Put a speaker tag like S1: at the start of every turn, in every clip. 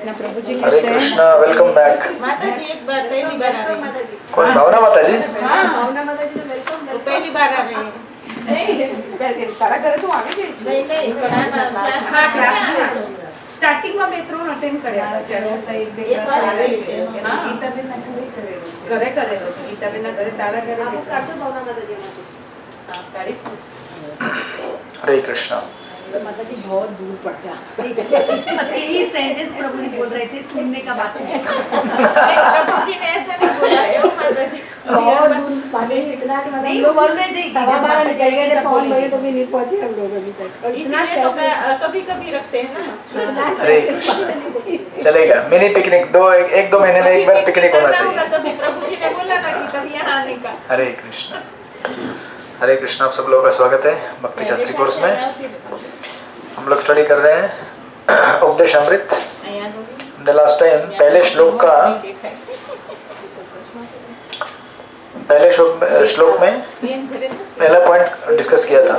S1: कृष्णा प्रभु जी।
S2: हरे Krishna, welcome back.
S3: माता जी एक बार पहली बार आ रही है।
S2: कौन? भावना माता जी?
S3: भावना माता जी ने वेलकम, पहली बार आ रही है।
S1: नहीं तारा करे तो आगे गई
S3: नहीं
S1: स्टार्टिंग में मैं 3 अटेन्ड કર્યા હતા ત્યારે એક બે
S3: વાર આવી છે।
S1: હા ગીતાબેન ના ઘરે કરેલો છે, ગીતાબેન ના ઘરે તારા ઘરે
S3: आप काटो भावना माता जी ने।
S1: હા કાઢીશ ને।
S2: हरे कृष्णा।
S3: माता जी बहुत दूर पड़ता है।
S4: यही सेंटेंस प्रभु जी बोल रहे थे, सुनने का बाकी है।
S3: प्रभु जी ने ऐसा नहीं बोला है वो माता जी। बहुत दूर पानी इतना कि
S4: नहीं वो बोल रहे थे
S3: 12:15 जाएंगे तो फोन बजे तो भी नहीं पहुंचे हम लोग अभी तक। इसलिए तो कभी-कभी रखते हैं ना।
S2: हरे कृष्णा। चलेगा, मिनी पिकनिक एक दो महीने में एक बार पिकनिक होना चाहिए।
S3: तभी प्रभु जी ने बोला ना कि तभी यहाँ आने का।
S2: हरे कृष्णा। हरे कृष्णा। आप सब लोगों का स्वागत है भक्ति शास्त्री कोर्स में। हम लोग स्टडी कर रहे हैं उपदेश अमृत। द लास्ट टाइम पहले श्लोक में पहला पॉइंट डिस्कस किया था,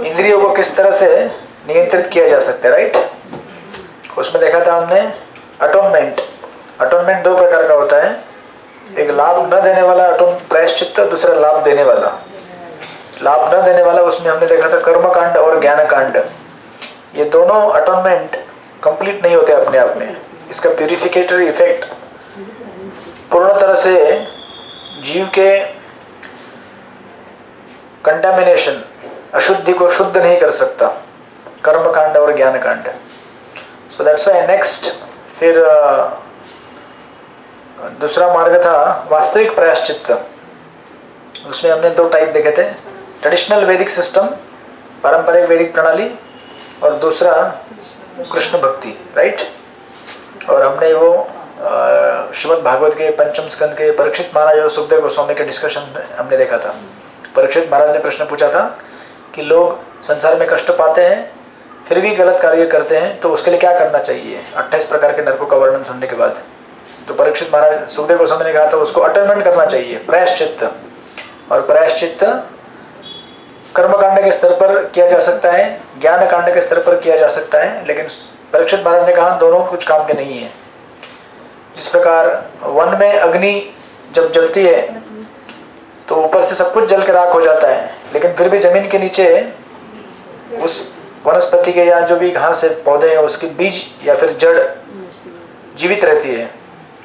S2: इंद्रियों को किस तरह से नियंत्रित किया जा सकता है, राइट। उसमें देखा था हमने अटोनमेंट। अटोनमेंट 2 प्रकार का होता है, एक लाभ न देने वाला प्रायश्चित्त, दूसरा लाभ देने वाला। लाभ न देने वाला उसमें हमने देखा था कर्म कांड और ज्ञान कांड। ये दोनों अटोनमेंट कंप्लीट नहीं होते अपने आप में। इसका प्यूरिफिकेटरी इफेक्ट पूर्ण तरह से जीव के कंटामिनेशन, अशुद्धि को शुद्ध नहीं कर सकता, कर्म कांड और ज्ञान कांड। सो दैट्स व्हाई नेक्स्ट फिर दूसरा मार्ग था वास्तविक प्रायश्चित्त। उसमें हमने 2 टाइप देखे थे, ट्रेडिशनल वैदिक सिस्टम, पारंपरिक वैदिक प्रणाली, और दूसरा कृष्ण भक्ति, राइट। और हमने वो श्रीमद् भागवत के 5म स्कंद के परीक्षित महाराज और सुखदेव गोस्वामी के डिस्कशन हमने देखा था। परीक्षित महाराज ने प्रश्न पूछा था कि लोग संसार में कष्ट पाते हैं फिर भी गलत कार्य करते हैं तो उसके लिए क्या करना चाहिए, 28 प्रकार के नरकों का वर्णन सुनने के बाद। तो परीक्षित महाराज सुखदेव गोस्वामी ने कहा था उसको अटोनमेंट करना चाहिए, प्रायश्चित्त। और प्रायश्चित्त कर्मकांड के स्तर पर किया जा सकता है, ज्ञान कांड के स्तर पर किया जा सकता है, लेकिन परीक्षित महाराज ने कहा दोनों कुछ काम के नहीं है। जिस प्रकार वन में अग्नि जब जलती है तो ऊपर से सब कुछ जल के राख हो जाता है, लेकिन फिर भी जमीन के नीचे उस वनस्पति के या जो भी घास है, पौधे हैं, उसकी बीज या फिर जड़ जीवित रहती है।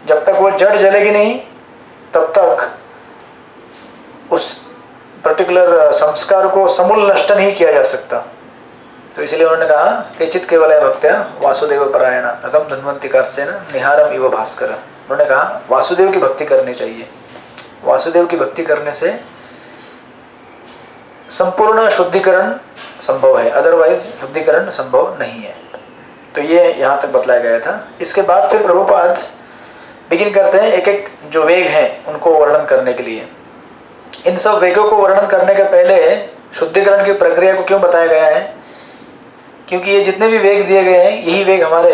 S2: जब तक वो जड़ जलेगी नहीं तब तक उस पर्टिकुलर संस्कार को समूल नष्ट नहीं किया जा सकता। तो इसलिए उन्होंने कहा कि चित केवल भक्त्या वासुदेव परायण अगम धन्वंती कार्सेन निहारम इव भास्कर। उन्होंने कहा वासुदेव की भक्ति करनी चाहिए। वासुदेव की भक्ति करने से संपूर्ण शुद्धिकरण संभव है, अदरवाइज शुद्धिकरण संभव नहीं है। तो ये यहाँ तक बतलाया गया था। इसके बाद फिर प्रभुपाद बिगिन करते हैं एक एक जो वेग हैं उनको वर्णन करने के लिए। इन सब वेगों को वर्णन करने के पहले शुद्धिकरण की प्रक्रिया को क्यों बताया गया है, क्योंकि ये जितने भी वेग दिए गए हैं यही वेग हमारे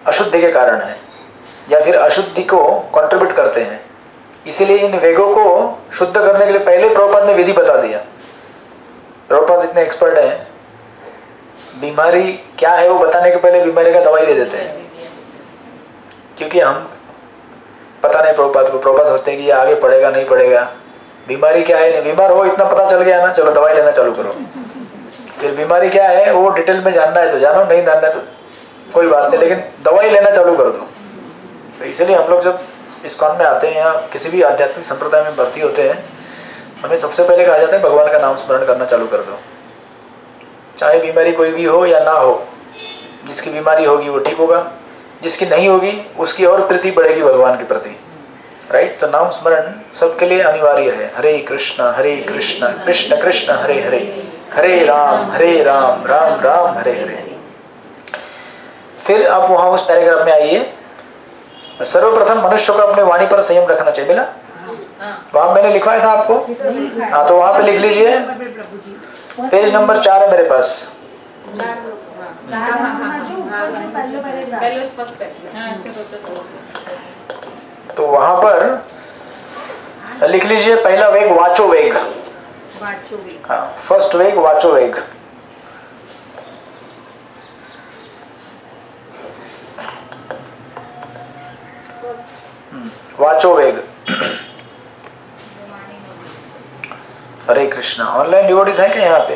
S2: अशुद्धि के कारण है या फिर अशुद्धि को कंट्रीब्यूट करते हैं। इसीलिए इन वेगों को शुद्ध करने के लिए पहले प्रभुपाद ने विधि बता दिया। प्रभुपाद इतने एक्सपर्ट हैं, बीमारी क्या है वो बताने के पहले बीमारी का दवाई दे देते हैं, क्योंकि हम पता नहीं प्रभुपाद को। प्रभुपाद सोचते हैं कि ये आगे पड़ेगा नहीं पड़ेगा, बीमारी क्या है, बीमार हो इतना पता चल गया ना, चलो दवाई लेना चालू करो। फिर बीमारी क्या है वो डिटेल में जानना है तो जानो, नहीं जानना है तो कोई बात नहीं, लेकिन दवाई लेना चालू कर दो। तो इसलिए हम लोग जब इस्कॉन में आते हैं या किसी भी आध्यात्मिक संप्रदाय में भर्ती होते हैं, हमें सबसे पहले कहा जाता है भगवान का नाम स्मरण करना चालू कर दो। चाहे बीमारी कोई भी हो या ना हो, जिसकी बीमारी होगी वो ठीक होगा, जिसकी नहीं होगी उसकी और प्रीति बढ़ेगी भगवान के प्रति, राइट। तो नाम स्मरण सबके लिए अनिवार्य है। हरे कृष्ण कृष्ण कृष्ण हरे हरे, हरे राम राम राम हरे हरे। फिर आप वहां उस पैराग्राफ में आइए। सर्वप्रथम मनुष्य को अपनी वाणी पर संयम रखना चाहिए। मिला वहां मैंने लिखवाया था आपको, हाँ तो वहां पे लिख लीजिए। पेज नंबर 4 है मेरे पास। तो वहां पर लिख लीजिए पहला वेग वाचो वेग। हाँ, फर्स्ट वेग वाचो वेग। वाचो वेग। हरे कृष्णा। ऑनलाइन डिवोटीज हैं क्या यहाँ पे?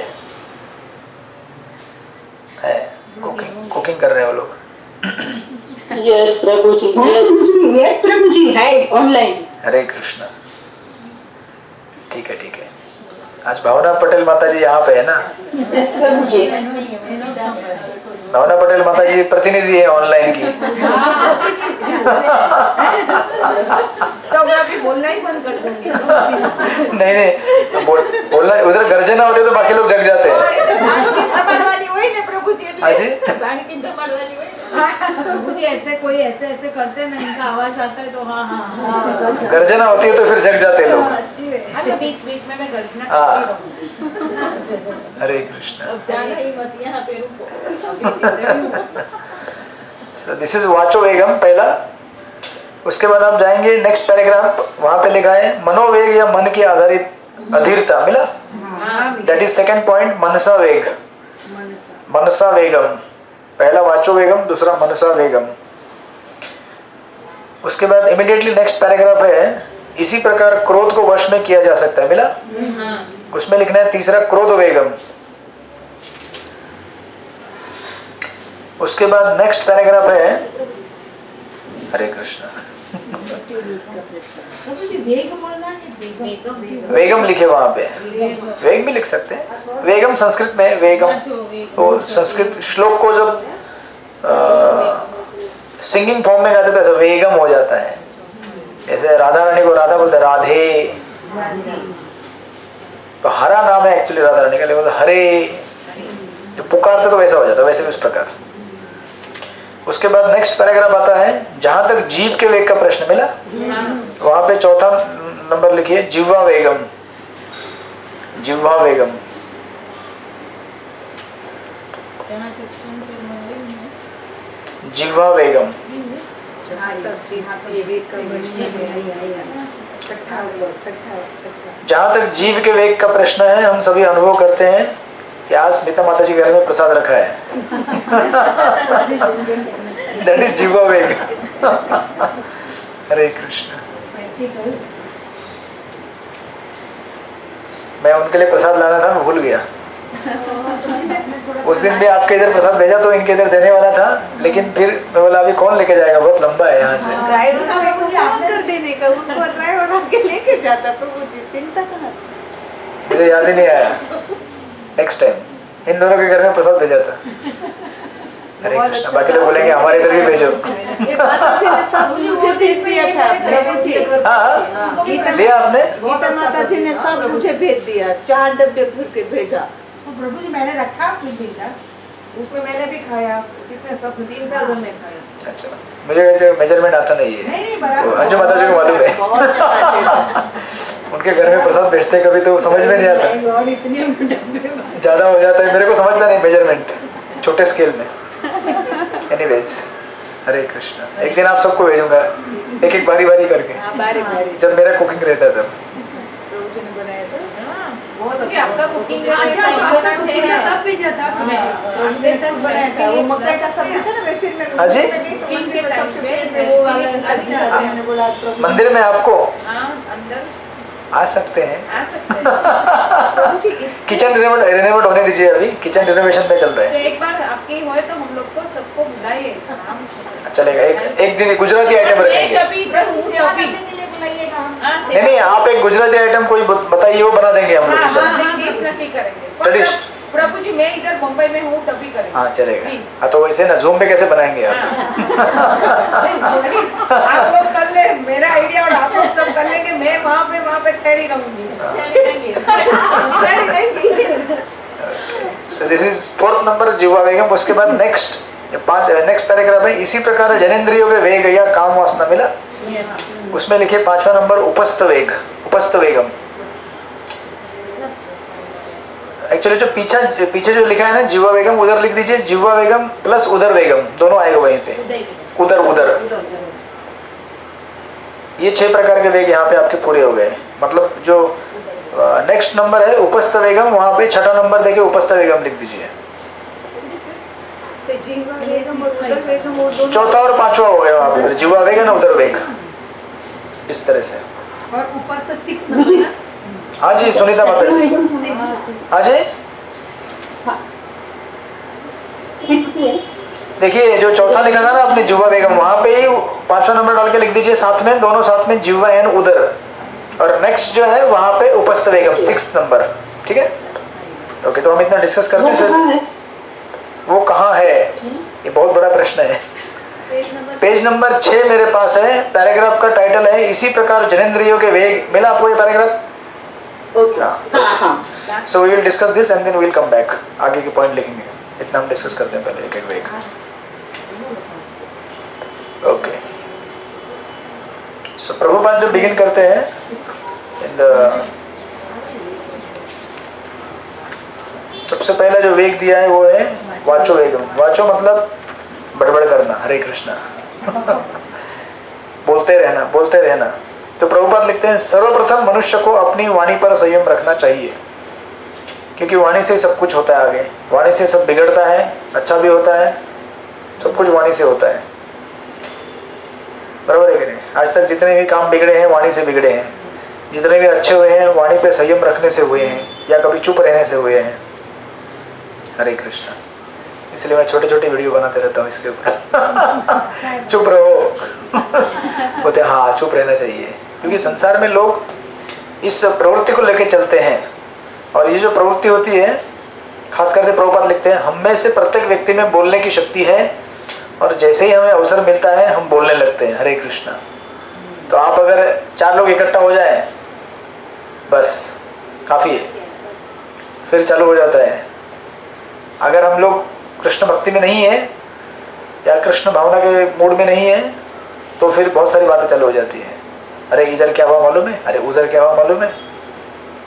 S2: है, कुकिंग कर रहे हैं वो लोग।
S3: यस प्रभु जी, यस प्रभु जी, है ऑनलाइन।
S2: हरे कृष्णा। ठीक है ठीक है। आज भावना पटेल माता जी यहाँ पे है ना?
S3: यस प्रभु जी।
S2: भावना पटेल माता जी प्रतिनिधि है ऑनलाइन की।
S1: तो मैं अभी बोलना ही बंद कर दूंगी।
S2: नहीं नहीं, बोलना उधर गर्जना होते तो बाकी लोग जग जाते हैं।
S3: प्रभु जी,
S2: हाँ जी?
S4: प्रभु जी ऐसे कोई ऐसे करते ना, इनका आवाज आता है तो हाँ हाँ।
S2: गर्जना होती है तो फिर जग जाते हैं लोग।
S1: अरे बीच बीच में मैं गर्जना
S2: हाँ।
S1: करती रहूंगी।
S2: हरे कृष्णा।
S3: जाना ही मत, यहाँ पे रुको।
S2: सो दिस इज वाचो वेगम पहला। उसके बाद आप जाएंगे नेक्स्ट पैराग्राफ, वहां पे लिखा है मनोवेग या मन की आधारित अधीरता। मिला? दैट इज सेकंड पॉइंट, मनसा वेग। मनसा वेगम, पहला वाचो वेगम, दूसरा मनसा वेगम। उसके बाद इमीडिएटली नेक्स्ट पैराग्राफ है इसी प्रकार क्रोध को वश में किया जा सकता है। मिला? उसमें लिखना है तीसरा क्रोध वेगम। उसके बाद नेक्स्ट पैराग्राफ है हरे कृष्णा। वेगम लिखे वहां पे, वेग भी लिख सकते हैं। वेगम संस्कृत में वेगम, तो संस्कृत श्लोक को जब सिंगिंग फॉर्म में गाते तो ऐसा वेगम हो जाता है। जैसे राधा रानी को राधा बोलते राधे, तो हरा नाम है एक्चुअली राधा रानी का, लेकिन बोलते हरे, जो पुकारते तो वैसा हो जाता है, वैसे भी उस प्रकार। उसके बाद नेक्स्ट पैराग्राफ आता है जहां तक जीव के वेग का प्रश्न। मिला? वहां पे चौथा नंबर लिखिए जिह्वा वेगम। जिह्वा वेगम, जिह्वा वेगम। जहां तक जीव के वेग का प्रश्न है, हम सभी अनुभव करते हैं कि आज स्मिता माता जी के घर में प्रसाद रखा है। दैट इज जिह्वा वेग। हरे कृष्ण। मैं उनके लिए प्रसाद लाना था, मैं भूल गया। उस दिन भी आपके इधर प्रसाद भेजा तो इनके इधर देने वाला था, लेकिन फिर मैं बोला अभी कौन लेके जाएगा, बहुत लंबा है यहाँ से।
S3: कर देने का, उनको ड्राइवर आके लेके जाता प्रभु जी, चिंता करो।
S2: मुझे याद ही नहीं आया। नेक्स्ट टाइम इन दोनों के घर में प्रसाद भेजा था। हरे कृष्णा। बाकी लोग बोलेंगे हमारे इधर भी भेजो।
S3: सब मुझे भेज दिया था प्रभु जी।
S2: हाँ, लिया आपने?
S3: गीता माता जी ने सब मुझे भेज दिया, 4 डब्बे भर के भेजा।
S4: प्रभु जी मैंने रखा फिर भेजा।
S1: उसमें मैंने भी खाया, कितने सब 3-4 जन ने खाया।
S2: अच्छा, मुझे मेजरमेंट आता नहीं है।
S4: नहीं बराबर।
S2: अंजू माता जी को मालूम है। उनके घर में प्रसाद भेजते कभी तो समझ में नहीं आता, ज्यादा हो जाता है, मेरे को समझता नहीं मेजरमेंट छोटे स्केल में। एनीवेज, हरे कृष्णा। एक दिन आप सबको भेजूंगा एक एक बारी बारी करके, जब मेरा कुकिंग रहता है तब।
S1: बहुत अच्छा आपका कुकिंग का
S4: अच्छा, तो आपका कुकिंग का सब भेजा था।
S1: हमने सब बनाया था, वो मक्का का सब्जी था ना, मैं फिर मैं
S2: हाँ जी?
S1: कुकिंग के टाइम पे वो वाला अच्छा मैंने बोला
S2: मंदिर में आपको
S1: अंदर
S2: आ सकते हैं।
S1: आ सकते हैं।
S2: किचन रिनोवेट होने दीजिए, अभी किचन रिनोवेशन में चल रहे
S1: तो
S2: हैं।
S1: एक बार आपके होए तो हम लोग को सबको बुलाइए।
S2: चलेगा, एक दिन गुजराती आइटम रखेंगे।
S1: अभी इधर हूँ अभी।
S2: नहीं नहीं, आप एक गुजराती आइटम कोई बताइए, वो बना देंगे हम लोग किचन। ट्रेडिश
S1: प्रभु जी मैं इधर मुंबई में हूँ तभी करेंगे।
S2: हाँ चलेगा। हाँ तो वैसे ना जूम पे कैसे बनाएंगे आप?
S1: आप लोग कर ले, मेरा आइडिया और आप लोग सब कर लेंगे, मैं वहाँ पे ठहरी रहूंगी।
S2: So this is 4th number जिह्वा वेगम। उसके बाद नेक्स्ट पैराग्राफ है इसी प्रकार जनेंद्रियों के वेग या काम वासना। मिला? उसमें लिखे 5वां नंबर उपस्थ वेग, उपस्थ वेगम। एक्चुअली जो पीछे जो लिखा है ना जिह्वा वेगम, उधर लिख दीजिए जिह्वा वेगम प्लस उदर वेगम, दोनों आएगा वहीं पे। उदर ये 6 प्रकार के वेग यहाँ पे आपके पूरे हो गए। मतलब जो नेक्स्ट नंबर है उपस्थ वेगम, वहाँ पे 6ठा नंबर देके उपस्थ वेगम लिख दीजिए। 4था और 5वां हो गया वहाँ पे, जिह्वा वेग ना उदर वेग। इस तरह से।
S3: और उपस्थ 6 नंबर ना?
S2: हाँ जी सुनीता माता जी, हाँ जी। देखिए जो चौथा लिखा था ना आपने जुवा बेगम, वहाँ पे ही 5वां नंबर डाल के लिख दीजिए साथ में, दोनों साथ में, जुवा एंड उदर। और नेक्स्ट जो है वहाँ पे उपस्थ बेगम 6th नंबर, ठीक है। ओके, तो हम इतना डिस्कस करते हैं फिर वो कहाँ है, ये बहुत बड़ा प्रश्न है। पेज नंबर 6 मेरे पास है, पैराग्राफ का टाइटल है इसी प्रकार जनेंद्रियों के वेग। मिला आपको ये paragraph? So we will discuss this and then we will come back, आगे के पॉइंट लिखेंगे। इतना हम डिस्कस करते हैं पहले एक एक वेग। ओके, सो प्रभुपाद जब बिगिन करते हैं इन द, सबसे पहला जो वेग दिया है वो है वाचो वेगम। वाचो मतलब बड़बड़ करना, हरे कृष्णा बोलते रहना, बोलते रहना। तो प्रभुपाद लिखते हैं सर्वप्रथम मनुष्य को अपनी वाणी पर संयम रखना चाहिए, क्योंकि वाणी से सब कुछ होता है आगे। वाणी से सब बिगड़ता है, अच्छा भी होता है, सब कुछ वाणी से होता है, बराबर है कि नहीं? आज तक जितने भी काम बिगड़े हैं वाणी से बिगड़े हैं, जितने भी अच्छे हुए हैं वाणी पे संयम रखने से हुए हैं, या कभी चुप रहने से हुए हैं। हरे कृष्णा। इसलिए मैं छोटे छोटे वीडियो बनाते रहता हूँ इसके ऊपर चुप रहो बोलते हाँ चुप रहना चाहिए, क्योंकि संसार में लोग इस प्रवृत्ति को लेकर चलते हैं। और ये जो प्रवृत्ति होती है, खास करके प्रभुपाद लिखते हैं हम में से प्रत्येक व्यक्ति में बोलने की शक्ति है, और जैसे ही हमें अवसर मिलता है हम बोलने लगते हैं। हरे कृष्णा। तो आप अगर 4 लोग इकट्ठा हो जाए बस काफ़ी है, फिर चालू हो जाता है। अगर हम लोग कृष्ण भक्ति में नहीं है या कृष्ण भावना के मूड में नहीं है तो फिर बहुत सारी बातें चालू हो जाती हैं। अरे इधर क्या हुआ मालूम है, अरे उधर क्या हुआ मालूम है,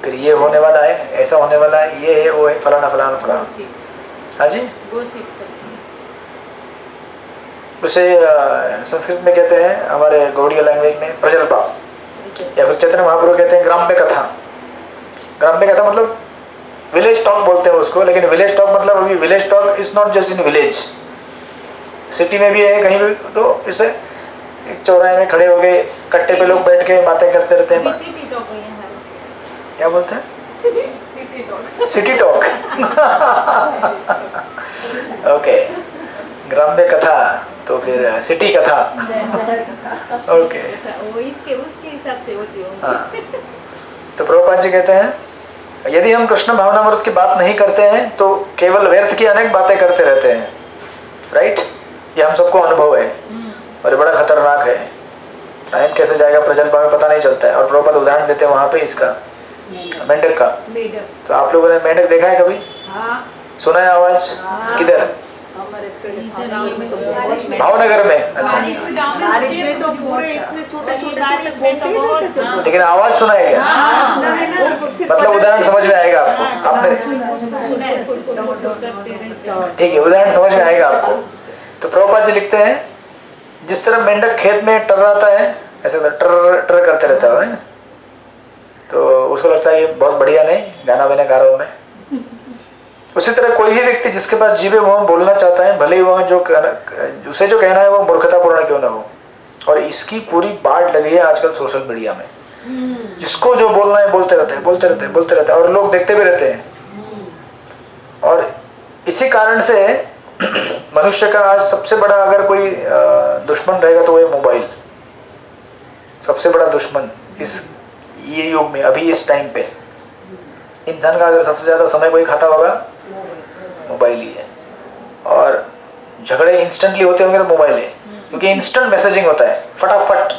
S2: फिर ये होने वाला है, ऐसा होने वाला है, ये है वो है, फलाना फलाना फलाना। हाँ जी, उसे संस्कृत में कहते हैं, हमारे गौड़िया लैंग्वेज में प्रजल्पा, या फिर चैतन्य महाप्रभु कहते हैं ग्राम्य कथा। ग्राम्य कथा मतलब विलेज टॉक बोलते हैं उसको, लेकिन विलेज टॉक मतलब अभी village talk is not just in village, city में भी है कहीं भी। तो इसे एक चौराहे में खड़े हो गए, कट्टे पे लोग बैठ के बातें करते रहते हैं। क्या बोलते हैं? सिटी टॉक ओके, ग्राम्य कथा तो फिर सिटी कथा ओके,
S3: वो इसके उसके हिसाब से होती है।
S2: हाँ। तो प्रभुपाद जी कहते हैं यदि हम कृष्ण भावनामृत की बात नहीं करते हैं तो केवल व्यर्थ की अनेक बातें करते रहते हैं। राइट, ये हम सबको अनुभव है और ये बड़ा खतरनाक है। टाइम कैसे जाएगा प्रजल्पा में पता नहीं चलता है। और प्रभुपाद उदाहरण देते हैं वहाँ पे इसका, मेंढक का। तो आप लोगों ने मेंढक देखा है कभी? सुना है आवाज? किधर? भावनगर में। अच्छा,
S3: बारिश में तो पूरे इतने छोटे छोटे
S2: लेकिन आवाज सुना है क्या? मतलब उदाहरण समझ में आएगा आपको? आपने ठीक है, उदाहरण समझ में आएगा आपको। तो प्रभुपाद जी लिखते हैं जिस तरह मेंढक खेत में टर्राता है, ऐसे टर टर करते रहता है, तो उसको लगता है ये बहुत बढ़िया नहीं गाना वाना गा रहा हूँ मैं। उसी तरह कोई भी व्यक्ति जिसके पास जीवे वह बोलना चाहता है, भले ही वह उसे जो कहना है वो मूर्खतापूर्ण क्यों ना हो। और इसकी पूरी बाढ़ लगी है आजकल सोशल मीडिया में। जिसको जो बोलना है बोलते रहते हैं, बोलते रहते हैं, बोलते रहते हैं, और लोग देखते भी रहते हैं। और इसी कारण से मनुष्य का आज सबसे बड़ा अगर कोई दुश्मन रहेगा तो वो है मोबाइल। सबसे बड़ा दुश्मन ये युग में, अभी इस टाइम पे इंसान का अगर सबसे ज़्यादा समय कोई खाता होगा मोबाइल ही है। और झगड़े इंस्टेंटली होते होंगे तो मोबाइल है, क्योंकि इंस्टेंट मैसेजिंग होता है फटाफट।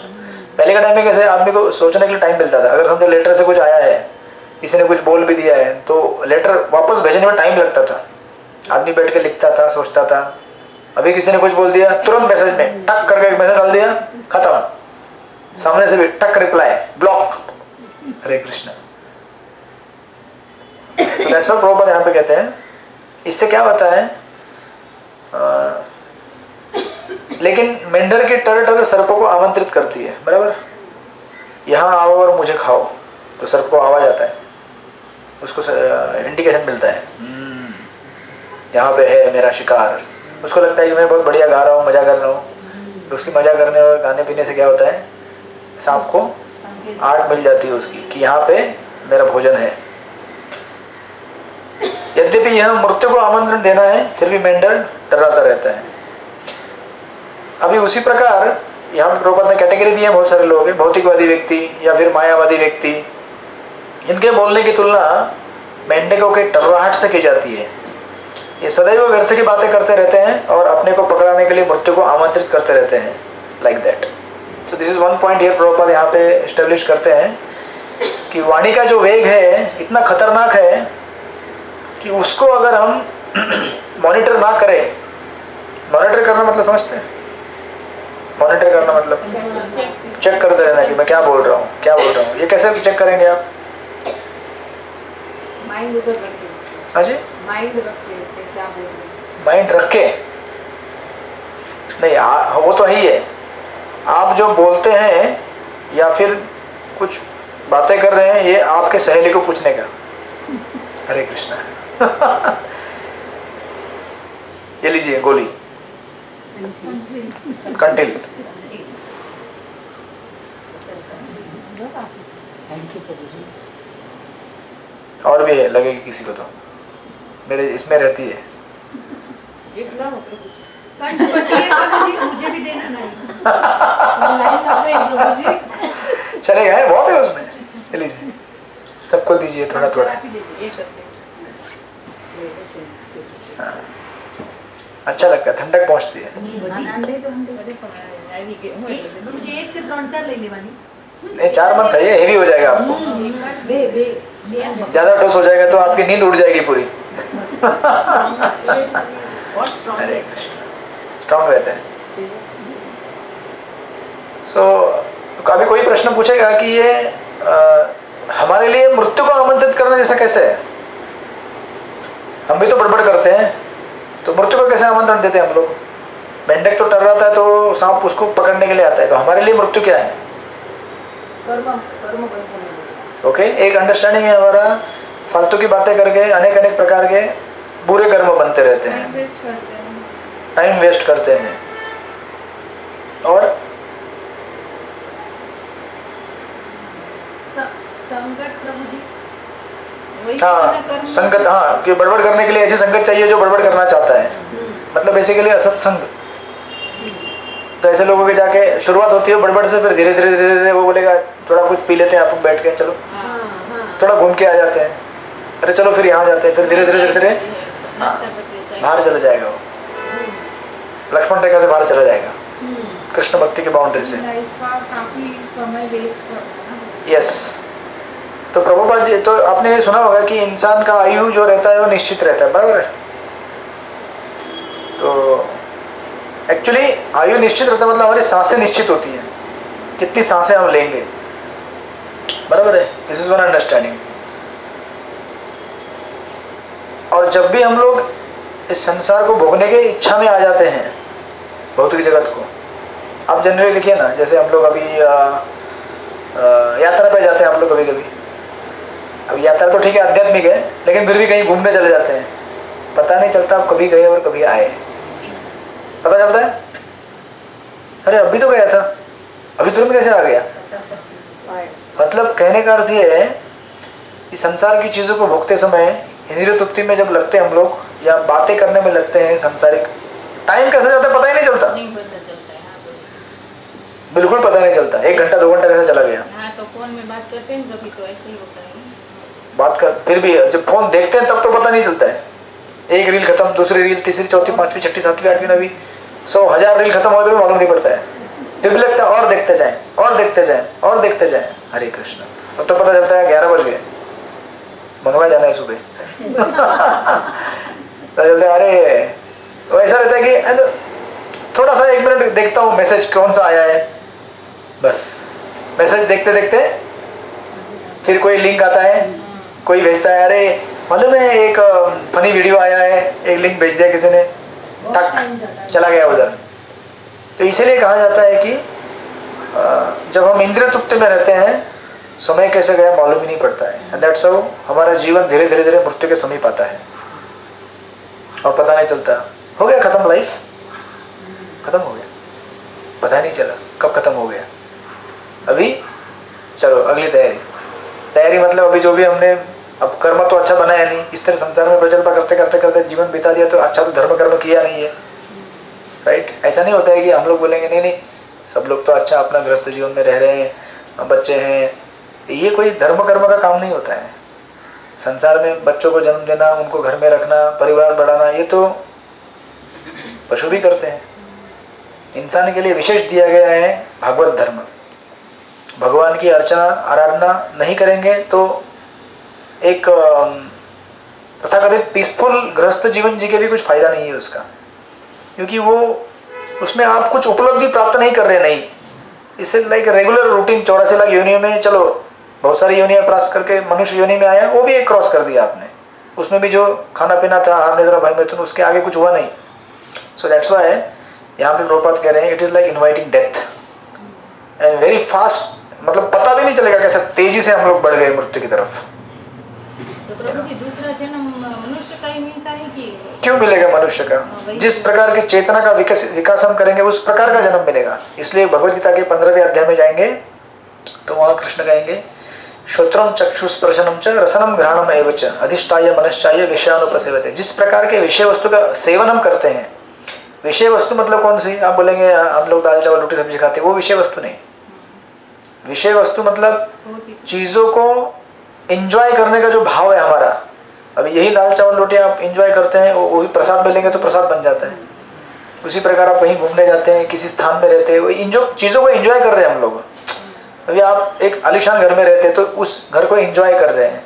S2: पहले के टाइम में कैसे आदमी को सोचने के लिए टाइम मिलता था। अगर समझो लेटर से कुछ आया है, किसी ने कुछ बोल भी दिया है, तो लेटर वापस भेजने में टाइम लगता था। आदमी बैठ के लिखता था, सोचता था। अभी किसी ने कुछ बोल दिया, तुरंत मैसेज में टक करके एक मैसेज डाल दिया, खत्म। सामने से भी टक reply, block. Hare Krishna. So that's all Prabhupada यहाँ पे कहते हैं। इससे क्या होता है, लेकिन मेंढर की टर टर सर्पों को आमंत्रित करती है, बराबर। यहाँ आओ और मुझे खाओ, तो सर्प को आवाज आता है, उसको इंडिकेशन मिलता है यहाँ पे है मेरा शिकार। उसको लगता है कि मैं बहुत बढ़िया गा रहा हूँ, मजा कर रहा हूँ। तो उसकी मजा करने और गाने पीने से क्या होता है, सांप को आड़ मिल जाती है उसकी कि यहाँ पे मेरा भोजन है। यद्यपि यह मृत्यु को आमंत्रण देना है, फिर भी मेंढर डराता रहता है। अभी उसी प्रकार यहाँ पर प्रभुपाद ने कैटेगरी दी है बहुत सारे लोग हैं, भौतिकवादी व्यक्ति या फिर मायावादी व्यक्ति। इनके बोलने की तुलना मेंढकों के टर्राहट से की जाती है। ये सदैव व्यर्थ की बातें करते रहते हैं और अपने को पकड़ाने के लिए मृत्यु को आमंत्रित करते रहते हैं, like that. So this is one point here Prabhupada यहाँ पे एस्टेब्लिश करते हैं कि वाणी का जो वेग है इतना खतरनाक है कि उसको अगर हम मॉनिटर ना करें, मॉनिटर करना मतलब समझते हैं? मॉनिटर करना मतलब चेक करते रहना कि मैं क्या बोल रहा हूँ। ये कैसे चेक करेंगे आप?
S3: माइंड उधर रख के,
S2: हाँ जी,
S3: माइंड रख के क्या बोल रहे हैं।
S2: माइंड रख के नहीं, वो तो ही है। आप जो बोलते हैं या फिर कुछ बातें कर रहे हैं, ये आपके सहेली को पूछने का। हरे कृष्णा। ये लीजिए गोली, कंटिल। और भी है, लगेगी किसी को तो, मेरे इसमें रहती है।
S3: मुझे भी देना नहीं।
S2: चलेगा, है बहुत है उसमें। ये लीजिए, सबको दीजिए थोड़ा थोड़ा। हाँ। अच्छा लगता है, ठंडक पहुंचती है।
S3: मुझे एक से 3-4 ले लेवानी।
S2: नहीं, 4 मत खाइए, हेवी हो जाएगा आपको। ज्यादा डोज हो जाएगा तो आपकी नींद उड़ जाएगी पूरी। हरे कृष्ण, स्ट्रॉन्ग रहते हैं। अभी कोई प्रश्न पूछेगा कि ये हमारे लिए मृत्यु को आमंत्रित करना जैसा कैसे है? हम भी तो बड़बड़ करते हैं, तो मृत्यु को कैसे आमंत्रण देते हैं हम लोग? मेंढक तो टर्राता है तो सांप उसको पकड़ने के लिए आता है, तो हमारे लिए मृत्यु क्या है?
S3: कर्म बंद करना।
S2: ओके, एक अंडरस्टैंडिंग है हमारा, फालतू की बातें करके अनेक अनेक प्रकार के बुरे कर्म बनते रहते हैं, टाइम वेस्ट करते हैं। और
S3: संगत प्रभु जी,
S2: हाँ, संगत, हाँ, कि बड़बड़ करने के लिए ऐसी संगत चाहिए जो बड़बड़ करना चाहता है, मतलब बेसिकली असत्संग। तो ऐसे लोगों के जाके शुरुआत होती है बड़बड़ से, फिर धीरे धीरे वो बोलेगा थोड़ा कुछ पी लेते हैं आप बैठ के, चलो थोड़ा घूम के आ जाते हैं, अरे चलो फिर यहाँ जाते हैं, फिर धीरे धीरे बाहर चला जाएगा वो, लक्ष्मण रेखा से बाहर चला जाएगा, कृष्ण भक्ति की बाउंड्री से।
S4: काफी समय वेस्ट करता है।
S2: यस, तो प्रभुपाद जी, तो आपने ये सुना होगा कि इंसान का आयु जो रहता है वो निश्चित रहता है, बराबर है? तो एक्चुअली आयु निश्चित रहता है मतलब हमारी सांसें निश्चित होती हैं, कितनी सांसें हम लेंगे, बराबर है? This is one understanding. और जब भी हम लोग इस संसार को भोगने की इच्छा में आ जाते हैं, भौतिक जगत को, आप जनरली देखिए ना, जैसे हम लोग अभी यात्रा पे जाते हैं, आप लोग कभी कभी, अब यात्रा तो ठीक है आध्यात्मिक है, लेकिन फिर भी कहीं घूमने चले जाते हैं, पता नहीं चलता आप कभी गए और कभी आए। पता चलता है अरे अभी तो गया था, अभी तुरंत कैसे आ गया? मतलब कहने का अर्थ ये है कि संसार की चीज़ों को भोगते समय, इंद्रिय तृप्ति में जब लगते हैं हम लोग, या बातें करने में लगते हैं सांसारिक, टाइम कैसे जाता है पता ही नहीं चलता, बिल्कुल पता नहीं चलता। 1 घंटा 2 घंटा कैसे चला गया।
S4: हाँ, तो फोन में बात करते हैं कभी, तो ऐसे ही होता है।
S2: बात कर, फिर भी जब फोन देखते हैं तब तो पता नहीं चलता है, एक रील खत्म, दूसरी रील, तीसरी, चौथी, पांचवी, छठी, सातवीं, आठवीं, नवीं, 100,000 रील खत्म हो तो भी मालूम नहीं पड़ता है, फिर भी लगता है और देखते जाएं और देखते जाएं और देखते जाएं। हरे कृष्ण, तब तो पता चलता है 11 बज गए, मंगवा जाना है सुबह। पता चलता है अरे, तो ऐसा रहता है कि थोड़ा सा 1 मिनट देखता हूँ मैसेज कौन सा आया है, बस मैसेज देखते देखते फिर कोई लिंक आता है, कोई भेजता है, अरे मालूम है एक फनी वीडियो आया है, एक लिंक भेज दिया किसी ने, टक चला गया उधर। तो इसीलिए कहा जाता है कि जब हम इंद्रिय तृप्ति में रहते हैं, समय कैसे गया मालूम ही नहीं पड़ता है, एंड दैट्स हाउ हमारा जीवन धीरे धीरे धीरे मृत्यु के समीप आता है और पता नहीं चलता, हो गया खत्म, लाइफ खत्म हो गया, पता नहीं चला कब खत्म हो गया। अभी चलो अगली तैयारी मतलब अभी जो भी हमने अब कर्म तो अच्छा बनाया नहीं, इस तरह संसार में प्रचल्पा करते करते करते जीवन बिता दिया तो अच्छा तो धर्म कर्म किया नहीं है, राइट। ऐसा नहीं होता है कि हम लोग बोलेंगे नहीं नहीं सब लोग तो अच्छा अपना गृहस्थ जीवन में रह रहे हैं, बच्चे हैं, ये कोई धर्म कर्म का काम नहीं होता है। संसार में बच्चों को जन्म देना, उनको घर में रखना, परिवार बढ़ाना, ये तो पशु भी करते हैं। इंसान के लिए विशेष दिया गया है भागवत धर्म। भगवान की अर्चना आराधना नहीं करेंगे तो एक तथाकथित पीसफुल गृहस्थ जीवन जी के भी कुछ फायदा नहीं है उसका, क्योंकि वो उसमें आप कुछ उपलब्धि प्राप्त नहीं कर रहे। नहीं, इससे लाइक रेगुलर रूटीन 84 लाख योनियों में चलो बहुत सारी योनियां प्राप्त करके मनुष्य योनि में आया, वो भी एक क्रॉस कर दिया आपने, उसमें भी जो खाना पीना था आहार निद्रा भय मैथुन उसके आगे कुछ हुआ नहीं। सो दैट्स व्हाई यहाँ पे प्रभुपाद कह रहे हैं it is like inviting death and very fast, मतलब पता भी नहीं चलेगा कैसे तेजी से हम लोग बढ़ गए मृत्यु की तरफ।
S4: तो प्रभु जी दूसरा जन्म मनुष्य का ही मिलता है कि
S2: क्यों मिलेगा मनुष्य का? जिस प्रकार की चेतना का विकास हम करेंगे उस प्रकार का जन्म मिलेगा। इसलिए भगवद गीता के 15वें अध्याय में जाएंगे तो वहाँ कृष्ण कहेंगे श्रोत्रम चक्षुस्पर्शनम च रसनम घ्राणम एव च अधिष्ठाय मनश्चाय विषयानुपसेवते। जिस प्रकार के विषय वस्तु का सेवन हम करते हैं, विषय वस्तु मतलब कौन सी? आप बोलेंगे हम लोग दाल चावल रोटी सब्जी खाते हैं, वो विषय वस्तु नहीं। विषय वस्तु मतलब चीज़ों को एंजॉय करने का जो भाव है हमारा। अभी यही दाल चावल रोटी आप एंजॉय करते हैं, वही प्रसाद मिलेंगे तो प्रसाद बन जाता है। उसी प्रकार आप कहीं घूमने जाते हैं, किसी स्थान में रहते हैं, वो चीज़ों को एंजॉय कर रहे हैं हम लोग। अभी आप एक आलीशान घर में रहते हैं तो उस घर को एंजॉय कर रहे हैं,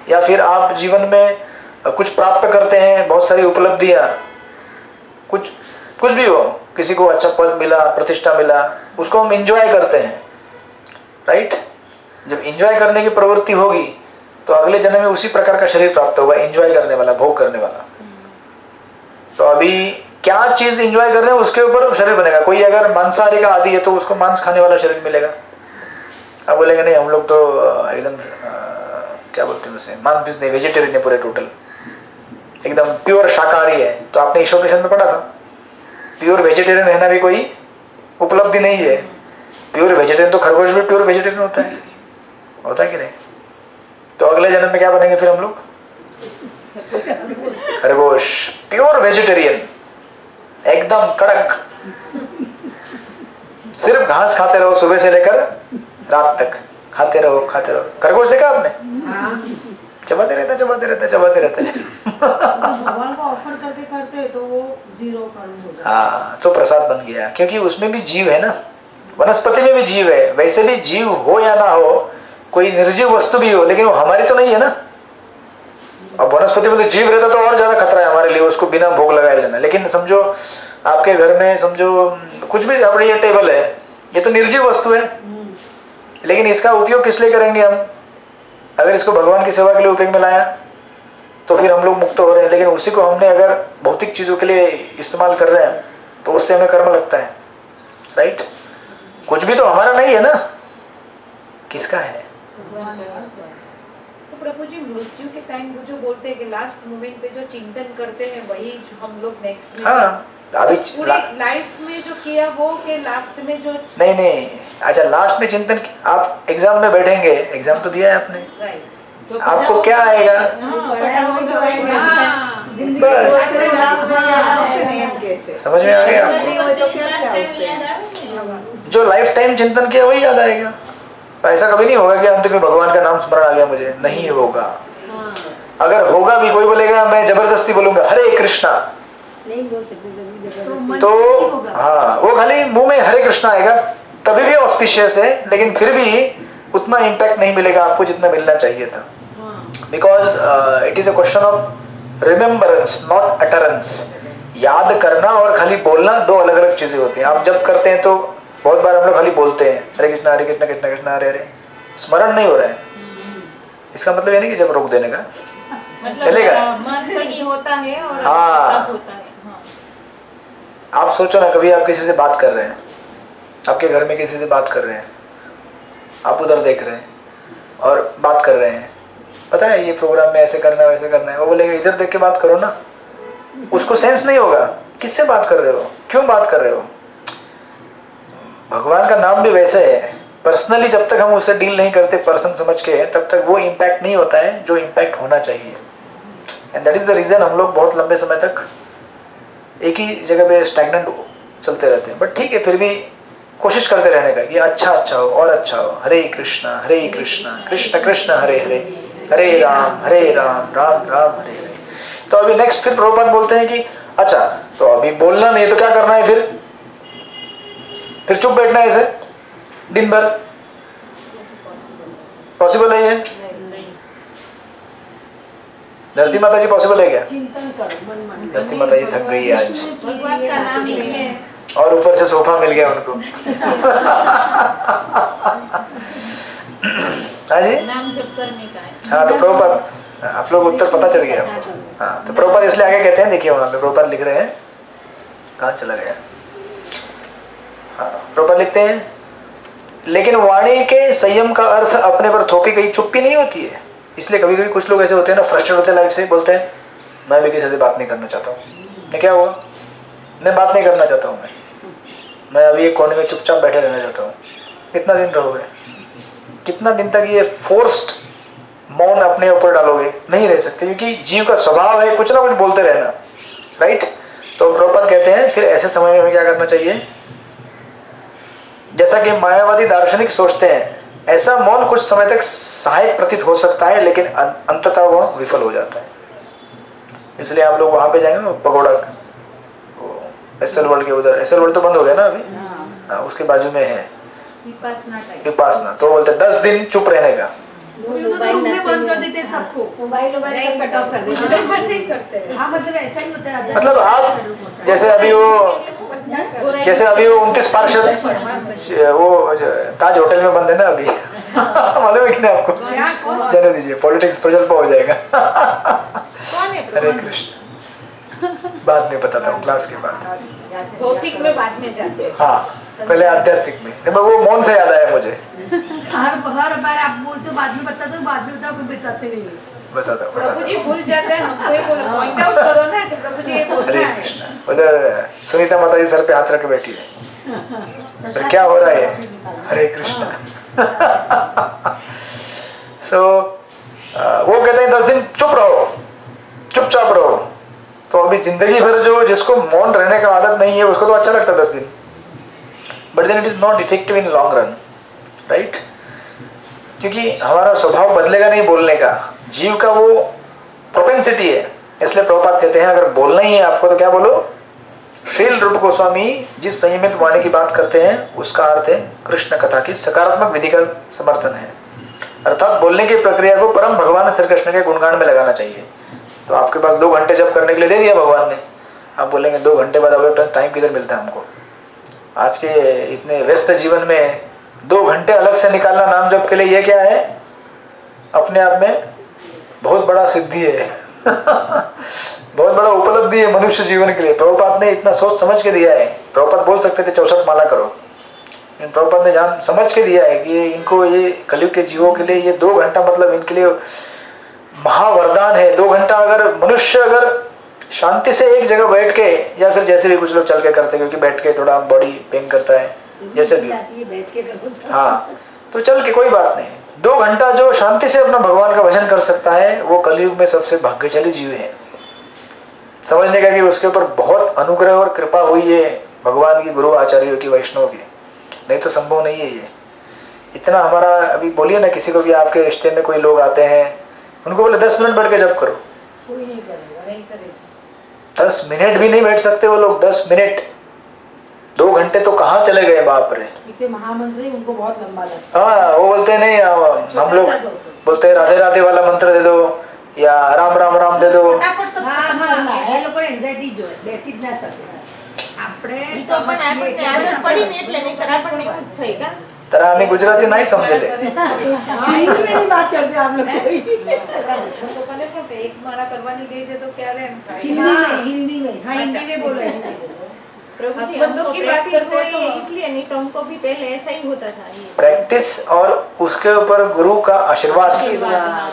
S2: या फिर आप जीवन में कुछ प्राप्त करते हैं, बहुत सारी उपलब्धियाँ, कुछ भी हो, किसी को अच्छा पद मिला, प्रतिष्ठा मिला, उसको हम एंजॉय करते हैं, राइट। जब एंजॉय करने की प्रवृत्ति होगी तो अगले जन्म में उसी प्रकार का शरीर प्राप्त होगा, एंजॉय करने वाला, भोग करने वाला। तो अभी क्या चीज़ एंजॉय कर रहे हैं उसके ऊपर शरीर बनेगा। कोई अगर मांसाहारी का आदि है तो उसको मांस खाने वाला शरीर मिलेगा। आप बोलेंगे नहीं हम लोग तो एकदम क्या बोलते हैं उसे, मांस बीज नहीं, वेजिटेरियन है पूरे टोटल, एकदम प्योर शाकाहारी है। तो आपने ईश्वरकेशन में पढ़ा था प्योर वेजिटेरियन रहना भी कोई उपलब्धि नहीं है। प्योर वेजिटेरियन तो खरगोश भी प्योर वेजिटेरियन होता है कि नहीं? तो अगले जन्म में क्या बनेंगे फिर हम लोग? खरगोश, प्योर वेजिटेरियन, एकदम कड़क, सिर्फ घास खाते रहो सुबह से लेकर रात तक, खाते रहो खाते रहो। खरगोश देखा आपने? चबाते रहता है।
S4: भगवान को ऑफर करते करते तो वो जीरो कर्म हो जाता है।
S2: हाँ, तो प्रसाद बन गया, क्योंकि उसमें भी जीव है ना, वनस्पति में भी जीव है। वैसे भी जीव हो या ना हो, कोई निर्जीव वस्तु भी हो, लेकिन वो हमारी तो नहीं है ना। अब वनस्पति में तो जीव रहता तो और ज्यादा खतरा है हमारे लिए, उसको बिना भोग लगाए लेना। लेकिन समझो आपके घर में समझो कुछ भी, अपने ये टेबल है, ये तो निर्जीव वस्तु है, लेकिन इसका उपयोग किस लिए करेंगे हम? अगर इसको भगवान की सेवा के लिए उपयोग में लाया तो फिर हम लोग मुक्त हो रहे हैं। लेकिन उसी को हमने अगर भौतिक चीज़ों के लिए इस्तेमाल कर रहे हैं तो उससे हमें कर्म लगता है, राइट। कुछ भी तो हमारा नहीं है ना, किसका है?
S3: तो प्रभु जी मृत्यु के टाइम वो जो बोलते हैं कि लास्ट मोमेंट पे जो चिंतन करते हैं वही जो हम लोग नेक्स्ट में,
S2: हाँ, अभी
S3: पूरी लाइफ में जो किया वो के लास्ट में जो
S2: नहीं, अच्छा लास्ट में चिंतन, आप एग्जाम में बैठेंगे, एग्जाम तो दिया है आपने,
S3: राइट,
S2: आपको क्या आएगा? बस समझ में आ गया आपको? जो लाइफ टाइम चिंतन किया वही याद आएगा। ऐसा कभी नहीं होगा कि अंत में भगवान का नाम स्मरण आ गया मुझे, नहीं होगा। अगर होगा भी, कोई बोलेगा मैं जबरदस्ती बोलूंगा हरे कृष्णा,
S5: नहीं बोल सकते
S2: तो हाँ, वो खाली मुंह में हरे कृष्णा आएगा, तभी भी ऑस्पिशियस है, लेकिन फिर भी उतना इम्पैक्ट नहीं मिलेगा आपको जितना मिलना चाहिए था। Because it is a question of remembrance not utterance. याद करना और खाली बोलना दो अलग अलग चीजें होती हैं। आप जब करते हैं तो बहुत बार हम लोग खाली बोलते हैं हरे कृष्णा कृष्ण कृष्ण हरे हरे, स्मरण नहीं हो रहा है। इसका मतलब ये नहीं कि जब रोक देने का चलेगा,
S4: मन कहीं होता है और
S2: हाँ।
S4: तब होता है। हाँ।
S2: आप सोचो ना, कभी आप किसी से बात कर रहे हैं, आपके घर में किसी से बात कर रहे हैं, आप उधर देख रहे हैं और बात कर रहे हैं, पता है ये प्रोग्राम में ऐसे करना है वैसे करना है, वो बोलेंगे इधर देख के बात करो ना। उसको सेंस नहीं होगा किससे बात कर रहे हो, क्यों बात कर रहे हो। भगवान का नाम भी वैसे है, पर्सनली जब तक हम उससे डील नहीं करते पर्सन समझ के, तब तक वो इम्पैक्ट नहीं होता है जो इम्पैक्ट होना चाहिए। And that is the reason हम लोग बहुत लंबे समय तक एक ही जगह पे स्टैग्नेंट चलते रहते हैं। बट ठीक है, फिर भी कोशिश करते रहने का कि अच्छा अच्छा हो और अच्छा हो। हरे कृष्णा कृष्ण कृष्ण हरे हरे, हरे राम राम राम हरे हरे। तो अभी नेक्स्ट फिर प्रभुपाद बोलते हैं कि अच्छा, तो अभी बोलना नहीं तो क्या करना है फिर चुप बैठना है ऐसे दिन भर? पॉसिबल है ये? धरती माता जी पॉसिबल है क्या?
S5: चिंतन करो मन मन।
S2: धरती माता जी थक गई है आज,
S3: भगवान का नाम लें
S2: और ऊपर से सोफा मिल गया उनको। हाँ जी,
S3: नाम जप करने का है।
S2: हाँ तो प्रभुपाद आप लोग उत्तर पता चल गया आपको। हाँ तो प्रभुपाद इसलिए आगे कहते हैं, देखिए वहाँ पे प्रभुपाद लिख रहे हैं, कहाँ चला गया? हाँ प्रभुपाद लिखते हैं, लेकिन वाणी के संयम का अर्थ अपने पर थोपी गई चुप्पी नहीं होती है। इसलिए कभी कभी कुछ लोग ऐसे होते हैं ना, फ्रस्ट्रेट होते हैं लाइफ से, बोलते हैं मैं भी किसी से बात नहीं करना चाहता हूँ। नहीं, क्या हुआ? मैं बात नहीं करना चाहता हूँ, मैं अभी एक कोने में चुपचाप बैठे रहना चाहता हूँ। कितना दिन रहोगे? कितना दिन तक ये फोर्स्ड मौन अपने ऊपर डालोगे? नहीं रह सकते, क्योंकि जीव का स्वभाव है कुछ ना कुछ बोलते रहना, राइट? तो प्रभुपाद कहते हैं फिर ऐसे समय में हमें क्या करना चाहिए? जैसा कि मायावादी दार्शनिक सोचते हैं, ऐसा मौन कुछ समय तक सहायक प्रतीत हो सकता है, लेकिन अंततः वह विफल हो जाता है। इसलिए आप लोग वहाँ पे जाएंगे ना, पगोड़ा एसएल वर्ल्ड के उधर, एसएल वर्ल्ड तो बंद हो गया ना अभी, हाँ उसके बाजू में है विपासना। तो बोलते 10 दिन चुप रहने का।
S5: बंद कर देते सबको, मोबाइल सब कट ऑफ कर देते, बंद नहीं करते। हाँ मतलब ऐसा ही होता है।
S2: मतलब आप जैसे अभी वो 29 पार्षद वो ताज होटल में बंद है ना अभी। मालूम है कि नहीं आपको? जाने दीजिए, पॉलिटिक्स पर जल्द हो जाएगा। हरे कृष्ण, बाद में बताता हूँ क्लास के बाद।
S3: भौतिक में बाद में जाते हैं।
S2: हाँ पहले आध्यात्मिक में। वो मौन से याद आया मुझे।
S5: हर बार आप बोलते हो बाद में बताते हो, बाद में बताओ, फिर बताते नहीं।
S2: बताता
S3: प्रभु जी भूल जाते हैं, हमको ही बोलो, पॉइंट आउट करो ना कि प्रभु जी ये बोलना
S2: हरे
S3: है।
S2: कृष्ण। उधर सुनीता माता जी सर पे हाथ रख के बैठी है, फिर क्या हो रहा है? हरे कृष्ण। सो वो कहते हैं 10 दिन चुप रहो, चुपचाप रहो। तो अभी जिंदगी भर जो जिसको मौन रहने का आदत नहीं है उसको तो अच्छा लगता है 10 दिन, but then it is not effective in long run, right? क्योंकि हमारा स्वभाव बदलेगा नहीं बोलने का, जीव का वो प्रोपेंसिटी है। इसलिए प्रभुपाद कहते हैं अगर बोलना ही है आपको तो क्या बोलो? श्रील रूप गोस्वामी जिस संयमित वाणी की बात करते हैं उसका अर्थ है कृष्ण कथा की सकारात्मक विधि का समर्थन है, अर्थात बोलने की प्रक्रिया को परम भगवान श्री कृष्ण के गुणगान में लगाना चाहिए। तो आपके पास 2 घंटे जप करने के लिए दे दिया भगवान ने, आप बोलेंगे 2 घंटे बाद अब टाइम किधर मिलता है हमको? आज के इतने व्यस्त जीवन में 2 घंटे अलग से निकालना नाम जप के लिए, ये क्या है? अपने आप में बहुत बड़ा सिद्धि है। बहुत बड़ा उपलब्धि है मनुष्य जीवन के लिए। प्रभुपाद ने इतना सोच समझ के दिया है। प्रभुपाद बोल सकते थे 64 माला करो, लेकिन प्रभुपाद ने जान समझ के दिया है कि इनको ये कलयुग के जीवों के लिए ये 2 घंटा मतलब इनके लिए महावरदान है। 2 घंटा अगर मनुष्य अगर शांति से एक जगह बैठ के, या फिर जैसे भी कुछ लोग चल के करते हैं क्योंकि बैठ के थोड़ा बॉडी पेन करता है, जैसे भी, हाँ तो चल के कोई बात नहीं, 2 घंटा जो शांति से अपना भगवान का भजन कर सकता है वो कलयुग में सबसे भाग्यशाली जीव है। समझने का कि उसके ऊपर बहुत अनुग्रह और कृपा हुई है भगवान की, गुरु आचार्यों की, वैष्णव की, नहीं तो संभव नहीं है ये इतना। हमारा अभी बोलिए ना, किसी को भी आपके रिश्ते में कोई लोग आते हैं, उनको बोले 10 मिनट बैठ के जप करो,
S5: कोई नहीं करेगा, नहीं करेगा।
S2: 10 मिनट भी नहीं बैठ सकते वो लोग। 10 मिनट, 2 घंटे तो कहाँ चले गए बाप रे।
S4: महामंत्र ही उनको बहुत लंबा लगता है।
S2: हाँ वो बोलते नहीं, हम लोग बोलते हैं राधे राधे वाला मंत्र दे दो या राम राम राम दे दो।
S4: फटाफट सब खत्म करना है।
S5: એ લોકોને એન્ઝાઇટી જોઈએ, બેસી જ ના શકે. આપણે
S3: તો પણ આપણને આદત પડી ને એટલે નહીં તરા પણ નહીં થઈ કા
S2: तरह हमें गुजराती नहीं समझेले।
S5: हिंदी में ही बात करते हैं आप लोग कोई।
S3: તો કને પણ કે એક માળા કરવાની ગઈ છે તો ક્યારે એમ થાય
S5: हिंदी में हाँ हिंदी में बोलो ऐसे।
S3: प्रभु जी हम लोग की प्रैक्टिस है इसलिए, नहीं तो हमको भी पहले ऐसा ही होता था। ये
S2: प्रैक्टिस और उसके ऊपर गुरु का आशीर्वाद,
S3: हाँ,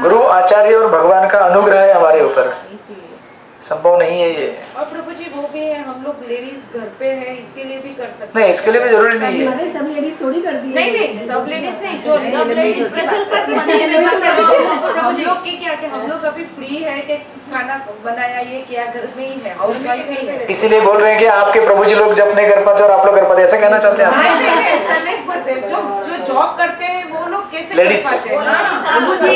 S2: गुरु आचार्य और भगवान का अनुग्रह है हमारे ऊपर।
S3: इसीलिए
S2: संभव नहीं है ये।
S1: और प्रभु जी वो भी है, हम लोग लेडीज घर पे है, इसके लिए भी कर सकते
S2: नहीं, इसके लिए भी जरूरी नहीं है।
S5: मगर सब लेडीज थोड़ी करती है।
S1: नहीं सब लेडीज नहीं, जो सब लेडीज
S3: किचन पर भी
S5: मंदिर में जाते हैं,
S1: हम लोग की क्या कि हम लोग अभी फ्री है कि खाना बनाया ये किया, घर में ही है, हाउस वाइफ ही है।
S2: इसीलिए बोल रहे हैं कि आपके प्रभु जी लोग जब नहीं कर पाते और आप लोग कर पाते, ऐसा कहना चाहते हैं आप?
S1: नहीं, ऐसा नहीं करते। जो जॉब करते हैं वो लोग कैसे कर
S2: Ladies।
S1: पाते हैं? प्रभु जी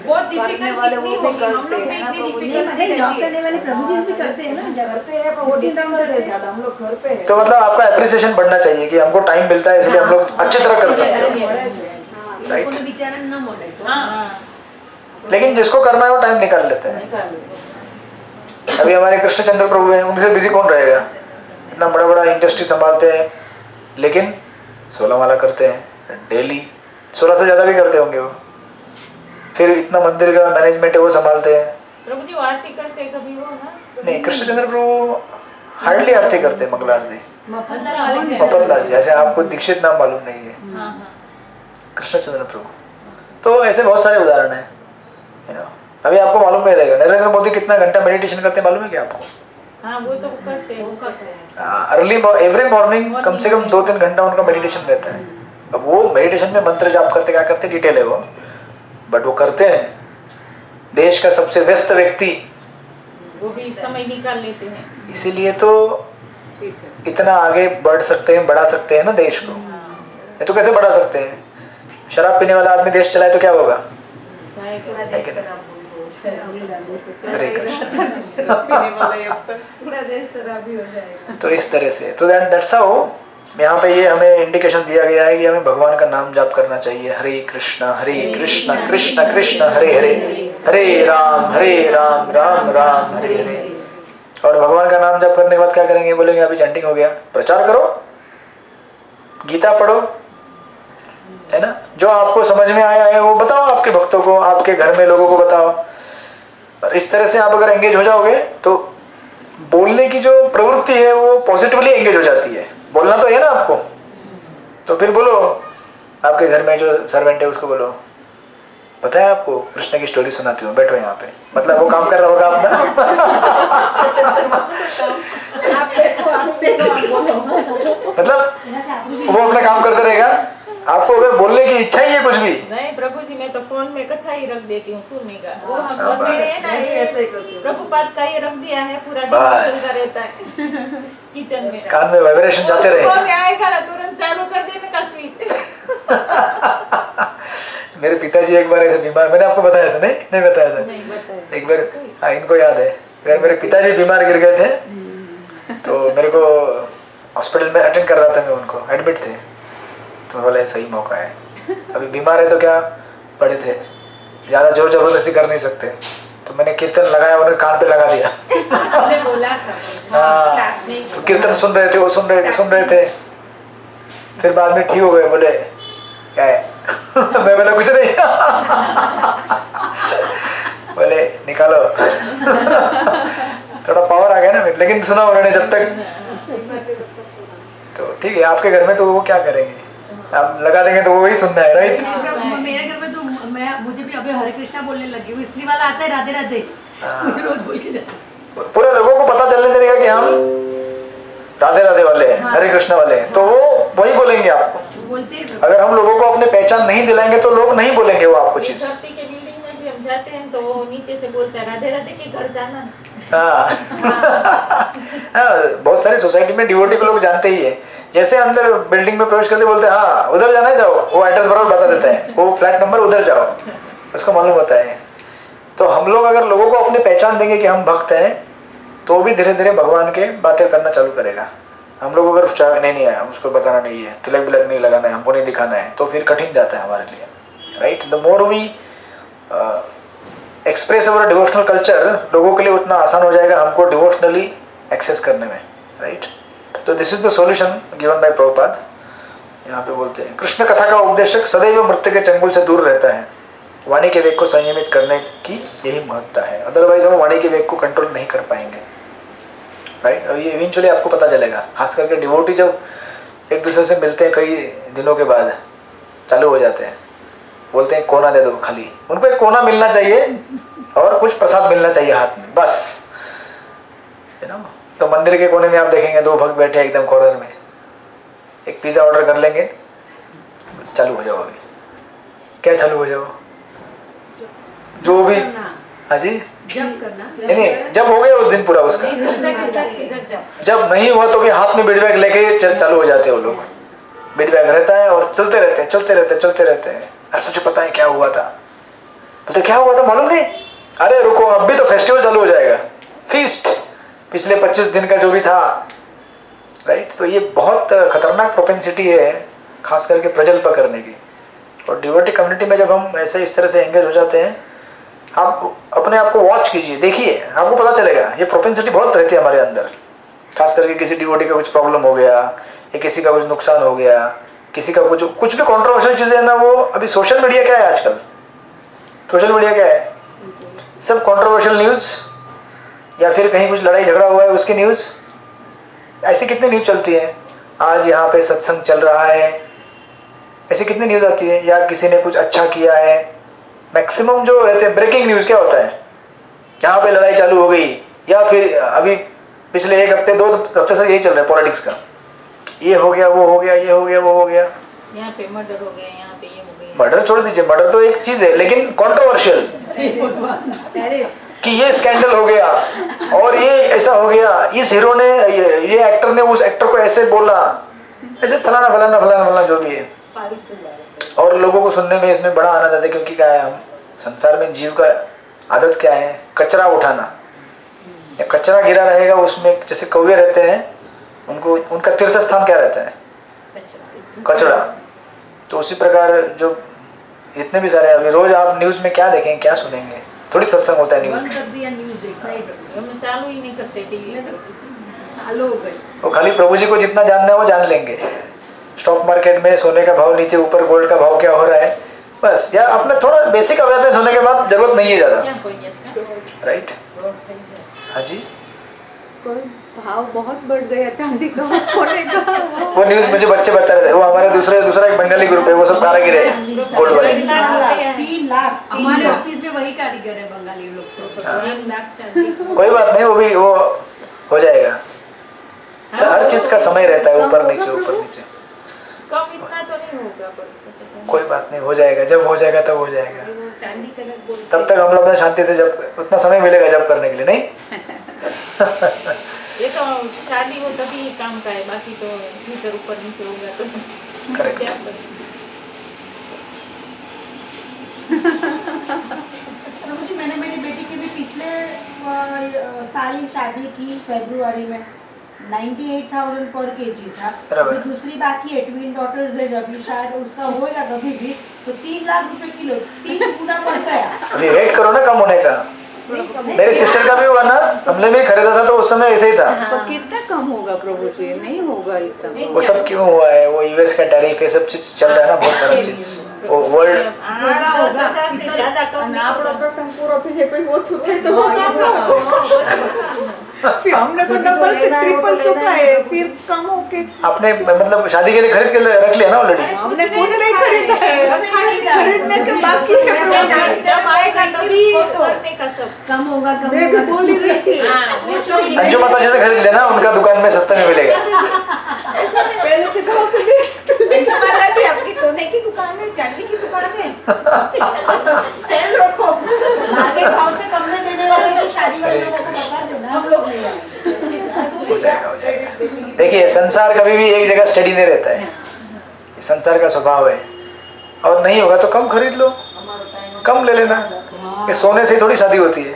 S1: बहुत डिफिकल्ट कितनी होगी, हम लोग में इतनी डिफिकल्ट
S5: जॉब करने वाले प्रभु जी भी करते हैं ना, जब
S3: करते हैं पर वो चिंता करते हैं ज्यादा, हम लोग घर पे है।
S2: तो मतलब आपका एप्रिसिएशन बढ़ना चाहिए कि हमको टाइम मिलता है इसलिए हम लोग अच्छी तरह कर सकते हैं।
S5: इसको तो बेचारा ना मोड़े तो
S1: हाँ
S2: लेकिन जिसको करना है वो टाइम निकाल लेते हैं। अभी हमारे कृष्णचंद्र प्रभु हैं, उनसे बिजी कौन रहेगा? इतना बड़ा बड़ा इंडस्ट्री संभालते हैं, लेकिन 16 माला करते हैं डेली, 16 से ज़्यादा भी करते होंगे वो। फिर इतना मंदिर का मैनेजमेंट है वो संभालते हैं।
S1: प्रभु जी वो आरती करते हैं कभी वो ना?
S2: नहीं, कृष्णचंद्र प्रभु हार्डली आरती करते हैं, मंगला आरती।
S5: मतलब
S2: मफतलाल जी, ऐसे आपको दीक्षित नाम मालूम नहीं है। कृष्णचंद्र प्रभु, तो ऐसे बहुत सारे उदाहरण हैं, यू नो। अभी आपको मालूम नहीं रहेगा नरेंद्र मोदी कितना घंटा मेडिटेशन करते हैं, मालूम है क्या आपको?
S1: हाँ वो तो करते हैं,
S2: अर्ली एवरी मॉर्निंग कम से कम 2-3 घंटा उनका मेडिटेशन रहता है। अब वो मेडिटेशन में मंत्र जाप करते क्या करते डिटेल है वो, बट वो करते हैं। देश का सबसे व्यस्त व्यक्ति
S1: वो भी समय निकाल लेते हैं।
S2: इसीलिए तो इतना आगे बढ़ सकते हैं, बढ़ा सकते हैं ना देश को। ये तो कैसे बढ़ा सकते हैं? शराब पीने वाला आदमी देश चलाए तो क्या होगा? है कि नहीं? हरे कृष्ण।
S3: पूरा देश शराबी हो जाएगा।
S2: तो इस तरह से तो दैट्स हाउ यहाँ पे ये हमें इंडिकेशन दिया गया है कि हमें भगवान का नाम जाप करना चाहिए। हरे कृष्ण कृष्ण कृष्ण हरे हरे, हरे राम राम राम हरे हरे। और भगवान का नाम जाप करने के बाद क्या करेंगे? बोलेंगे अभी चैंटिंग हो गया, प्रचार करो, गीता पढ़ो, है ना। जो आपको समझ में आया है वो बताओ आपके भक्तों को, आपके घर में लोगों को बताओ। और इस तरह से आप अगर एंगेज हो जाओगे तो बोलने की जो प्रवृत्ति है वो पॉजिटिवली एंगेज हो जाती है। बोलना तो है ना आपको, तो फिर बोलो। आपके घर में जो सर्वेंट है उसको बोलो, पता है आपको कृष्ण की स्टोरी सुनाती हूँ, बैठो यहाँ पे। मतलब वो काम कर रहा होगा अपना मतलब वो अपना काम करते रहेगा। आपको अगर बोलने की इच्छा ही है कुछ भी
S1: नहीं प्रभु जी, मैं तो फोन में कथा ही रख देती हूँ सुनने का। वो हम
S2: हाँ,
S1: घर में
S2: बस।
S1: है ना, ये
S3: ऐसे ही करती हूँ।
S1: प्रभुपाद का ये रख दिया है, पूरा दिन
S2: बस।
S1: चलता रहता है किचन में।
S2: कान में वाइब्रेशन जाते रहे।
S1: सुबह में आएगा ना तुरंत चालू कर देने का स्विच।
S2: मेरे पिताजी एक बार ऐसे बीमार, मैंने आपको बताया था नहीं बताया था?
S1: नहीं बताया।
S2: एक बार, हाँ इनको याद है, अगर मेरे पिताजी बीमार गिर गए थे तो मेरे को हॉस्पिटल में अटेंड कर रहा था, मैं उनको एडमिट थे, तो बोला सही मौका है, अभी बीमार है तो क्या पड़े थे, ज़्यादा जोर जबरदस्ती कर नहीं सकते, तो मैंने कीर्तन लगाया, उन्हें कान पे लगा दिया।
S1: आपने बोला था
S2: हाँ,
S1: क्लास में
S2: तो कीर्तन सुन रहे थे, वो सुन रहे थे। फिर बाद में ठीक हो गए, बोले क्या है मैं बोला कुछ नहीं बोले निकालो थोड़ा पावर आ गया ना मेरे, लेकिन सुना उन्होंने जब तक। तो ठीक है, आपके घर में तो वो क्या करेंगे, आप लगा देंगे तो वो वही सुनना है, राइट।
S5: मेरे घर में तो मुझे भी अभी हरे कृष्णा बोलने लगी हूँ, इसलिए वाला आता है राधे राधे, मुझे रोज बोल के जाता है।
S2: पूरे लोगों को पता चलने देगा कि हम राधे राधे वाले हैं, हरे कृष्णा वाले हैं, तो वो वही बोलेंगे आपको।
S5: बोलते हैं
S2: अगर हम लोगों को अपने पहचान नहीं दिलाएंगे तो लोग नहीं बोलेंगे वो आपको चीज।
S1: शक्ति के बिल्डिंग में भी हम जाते हैं तो वो नीचे से बोलता है राधे राधे के घर जाना।
S2: हाँ बहुत सारी सोसाइटी में डिवोटी को लोग जानते ही है, जैसे अंदर बिल्डिंग में प्रवेश करते बोलते हैं हाँ उधर जाना है, जाओ, वो एड्रेस बराबर बता देता है, वो फ्लैट नंबर उधर जाओ, उसको मालूम होता है। तो हम लोग अगर लोगों को अपनी पहचान देंगे कि हम भक्त हैं, तो भी धीरे धीरे भगवान के बातें करना चालू करेगा। हम लोग अगर नहीं आया, उसको बताना नहीं है, तिलक बिलक नहीं लगाना है, हमको नहीं दिखाना है, तो फिर कठिन जाता है हमारे लिए, right. The more we express our devotional culture, लोगों के लिए उतना आसान हो जाएगा हमको डिवोशनली एक्सेस करने में, राइट। तो this is the solution given by Prabhupada. यहाँ पे बोलते हैं कृष्ण कथा का उपदेशक सदैव मृत्यु के चंगुल से दूर रहता है, वाणी के वेग को संयमित करने की यही महत्ता है, अदरवाइज हम वाणी के वेग को कंट्रोल नहीं कर पाएंगे, राइट। और ये इवेंचुअली आपको पता चलेगा, खास करके डिवोटी जब एक दूसरे से मिलते हैं कई दिनों के बाद चालू हो जाते हैं, बोलते हैं कोना दे दो, खाली उनको एक कोना मिलना चाहिए और कुछ प्रसाद मिलना चाहिए हाथ में, बस यू नो। तो मंदिर के कोने में आप देखेंगे 2 भक्त बैठे हैं एकदम कॉर्नर में, एक पिज़्ज़ा ऑर्डर कर लेंगे, चालू हो जाओ अभी। क्या चालू हो जाओ? जो भी, हाँ जी,
S5: जब करना
S2: नहीं जब हो गया उस दिन पूरा उसका, जब नहीं हुआ तो भी हाथ में बीडबैग लेके चालू हो जाते हैं वो लोग। बीडबैग रहता है और चलते रहते हैं चलते रहते हैं चलते रहते हैं। अरे तुझे पता है क्या हुआ था? बोलते क्या हुआ था मालूम नहीं? अरे रुको अब भी तो फेस्टिवल चालू हो जाएगा, फीस्ट पिछले 25 दिन का जो भी था, राइट। तो ये बहुत खतरनाक प्रोपेंसिटी है खास करके प्रजल्प करने की। और डिवोटी कम्युनिटी में जब हम ऐसे इस तरह से एंगेज हो जाते हैं, आप अपने आप को वॉच कीजिए, देखिए, आपको पता चलेगा। ये प्रोपेंसिटी बहुत रहती है हमारे अंदर, खास करके किसी डिवोटी का कुछ प्रॉब्लम हो गया या किसी का कुछ नुकसान हो गया, किसी का कुछ भी कंट्रोवर्शियल चीज़ें ना, वो अभी सोशल मीडिया क्या है आजकल, सोशल मीडिया क्या है, सब कंट्रोवर्शियल न्यूज़ या फिर कहीं कुछ लड़ाई झगड़ा हुआ है उसकी न्यूज़। ऐसी कितनी न्यूज़ चलती है, आज यहाँ पे सत्संग चल रहा है, ऐसी कितनी न्यूज़ आती है, या किसी ने कुछ अच्छा किया है। मैक्सिमम जो रहते हैं ब्रेकिंग न्यूज़ क्या होता है, यहाँ पे लड़ाई चालू हो गई, या फिर अभी पिछले 1 हफ्ते 2 हफ्ते से यही चल रहा है पॉलिटिक्स का, ये हो गया वो हो गया, ये हो गया वो हो गया,
S3: यहाँ पे मर्डर हो गया, यहाँ पे ये हो गया।
S2: मर्डर छोड़ दीजिए, मर्डर तो एक चीज़ है, लेकिन कंट्रोवर्शियल कि ये स्कैंडल हो गया और ये ऐसा हो गया, इस हीरो ने ये एक्टर ने उस एक्टर को ऐसे बोला, ऐसे फलाना फलाना फलाना फलाना जो भी है। और लोगों को सुनने में इसमें बड़ा आनंद आता है, क्योंकि क्या है, हम संसार में जीव का आदत क्या है, कचरा उठाना। जब कचरा गिरा रहेगा उसमें, जैसे कौवे रहते हैं, उनको उनका तीर्थ स्थान क्या रहता है, कचरा। तो उसी प्रकार जो इतने भी सारे, अभी रोज आप न्यूज़ में क्या देखेंगे, क्या सुनेंगे, थोड़ी सत्संग होता है न्यूज़
S5: बंद
S2: में।
S5: कर दिया न्यूज़ देखना ही
S3: हम चालू ही नहीं करते टीवी।
S5: चालू हो गई।
S2: वो खाली प्रभु जी को जितना जानना है वो जान लेंगे। स्टॉक मार्केट में सोने का भाव नीचे ऊपर, गोल्ड का भाव क्या हो रहा है, बस। या अपने थोड़ा बेसिक अवेयरनेस होने के बाद जरूरत नहीं है ज़्यादा,
S3: क्या कोई इसका
S2: राइट। हाँ जी,
S6: कोई भाव बहुत बढ़ गया चांदी का और सोने का।
S2: वो न्यूज़ मुझे बच्चे बता रहे थे, वो हमारे दूसरा एक बंगाली ग्रुप है, वो सब कारागिर है गोल्ड वाले।
S4: 3 लाख
S5: हमारे ऑफिस में वही कारीगर है बंगाली लोग तो।
S2: कोई बात नहीं, वो हो जाएगा। हर चीज़ का समय रहता है, ऊपर नीचे ऊपर नीचे।
S3: कम इतना तो नहीं होगा, पर
S2: कोई बात नहीं, हो जाएगा, जब हो जाएगा तब हो जाएगा।
S1: चांदी कलर बोल
S2: तब तक हम लोग अपने शांति से, जब उतना समय मिलेगा जब करने के लिए, नहीं।
S3: ये तो शादी हो तभी ये काम का है, बाकी तो भीतर ऊपर नीचे होगा तो
S2: Correct.
S3: क्या करें?
S4: मुझे मैंने मेरी बेटी की भी पिछले साल ही शादी की, फरवरी में 98,000 पर केजी था।
S2: बराबर।
S4: तो दूसरी बाकी है, ट्विन डॉटर्स है, जब भी शायद उसका होगा कभी भी, तो 3 लाख रुपए किलो, 3 गुना बढ़ गया।
S2: अभी वेट करो ना कम होने का। मेरी सिस्टर का भी हुआ ना, हमने भी खरीदा था तो उस समय ऐसे ही था।
S6: तो कितना कम होगा प्रभु जी, नहीं होगा इतना।
S2: वो सब क्यों हुआ है, वो यूएस का टैरिफ है, सब चीज चल रहा है ना, बहुत सारा चीज, वो वर्ल्ड।
S3: 8-10,000 से ज्यादा कम नहीं
S6: આપણો
S3: होगा।
S6: પ્રસંગ પૂરો થઈ જાય પછી ઓછું થાય તો फिर हमने तो डबल से ट्रिपल चुकाए, फिर कम होके
S2: आपने मतलब शादी के लिए खरीद के रख लिया ना ऑलरेडी।
S6: हमने कुछ नहीं खरीदा है, खरीदने के बाकी है प्रभु जी।
S3: जब आएगा तभी करने का सब।
S5: कम होगा कम
S6: मैं भी
S5: होगा।
S6: बोल ही रही थी,
S2: अंजू माता जी से खरीद लेना, उनका दुकान में सस्ते में मिलेगा।
S6: पहले के तरह से नहीं।
S1: माता जी आपकी सोने की दुकान है, चांदी की दुकान है, सेल रखो,
S4: आगे भाव से कम में देने वाले को शादी वाले लोगों को बता देना।
S1: हम लोग नहीं
S2: हो जाएगा हो जाएगा। देखिए संसार कभी भी एक जगह स्टडी नहीं रहता है, ये संसार का स्वभाव है। और नहीं होगा तो कम खरीद लो, कम ले लेना, ये सोने से ही थोड़ी शादी होती है,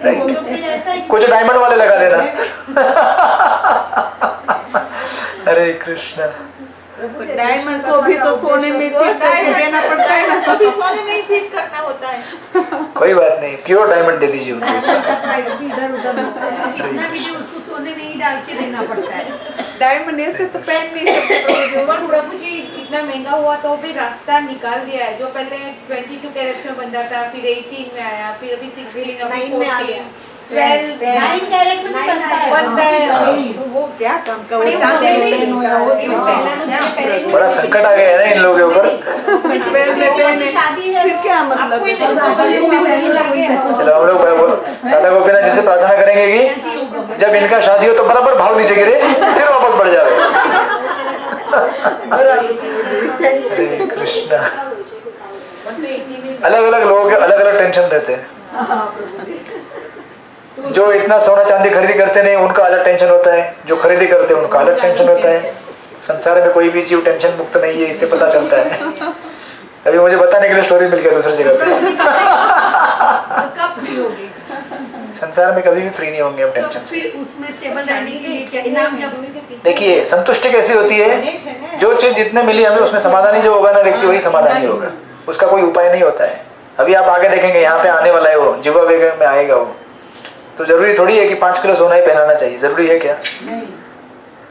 S2: राइट।
S4: तो फिर ऐसा ही
S2: कुछ डायमंड वाले लगा देना। हरे कृष्णा।
S6: डायमंड को भी तो सोने में फिट करके देना पड़ता है ना।
S3: तभी सोने में ही फिट करना होता है।
S2: कोई बात नहीं, प्योर डायमंड दे दीजिए उनको इस बार।
S5: प्राइस भी इधर उधर होता है, कितना भी दे उसको सोने में ही डाल के देना पड़ता है।
S6: डायमंड ऐसे तो पहन नहीं सकते।
S1: पर प्रभु जी इतना महंगा हुआ तो भी रास्ता निकाल दिया है। जो पहले 22 कैरेट में बनता था, फिर 18 में आया, फिर अभी 16, अभी
S5: 9 में आ
S1: 14,
S5: गया।
S4: 9 कैरेट में भी बनता है।
S3: वो क्या काम का, वो
S5: नहीं,
S3: चांदी
S5: वो
S3: में
S5: नहीं,
S3: वो
S2: बड़ा संकट आ गया है ना इन लोगों के ऊपर।
S4: पहले शादी है
S6: फिर क्या मतलब है?
S2: चलो हम लोग राधा गोपीनाथ जी से प्रार्थना करेंगे कि जब इनका शादी हो तो बराबर भाव नीचे गिरे, फिर वापस बढ़ जाए। हरे कृष्णा। अलग अलग लोगों के अलग अलग टेंशन रहते हैं। जो इतना सोना चांदी खरीदी करते नहीं उनका अलग टेंशन होता है, जो खरीदी करते हैं उनका अलग टेंशन होता है। संसार में कोई भी जीव टेंशन मुक्त नहीं है, इससे पता चलता है। अभी मुझे बताने के लिए स्टोरी मिल गया दूसरी जगह पे।
S5: कब फ्री होगी?
S2: संसार में कभी भी फ्री नहीं होंगे हम टेंशन से।
S5: फिर उसमें स्टेबल रहने के लिए क्या इनाम जब
S2: देखिए संतुष्टि कैसी होती है, जो चीज जितने मिली हमें उसमें समाधानी जो होगा ना व्यक्ति वही समाधानी होगा, उसका कोई उपाय नहीं होता है। अभी आप आगे देखेंगे यहाँ पे आने वाला है वो जीवा वेग में आएगा वो, तो जरूरी थोड़ी है कि 5 किलो सोना ही पहनाना चाहिए, जरूरी है क्या?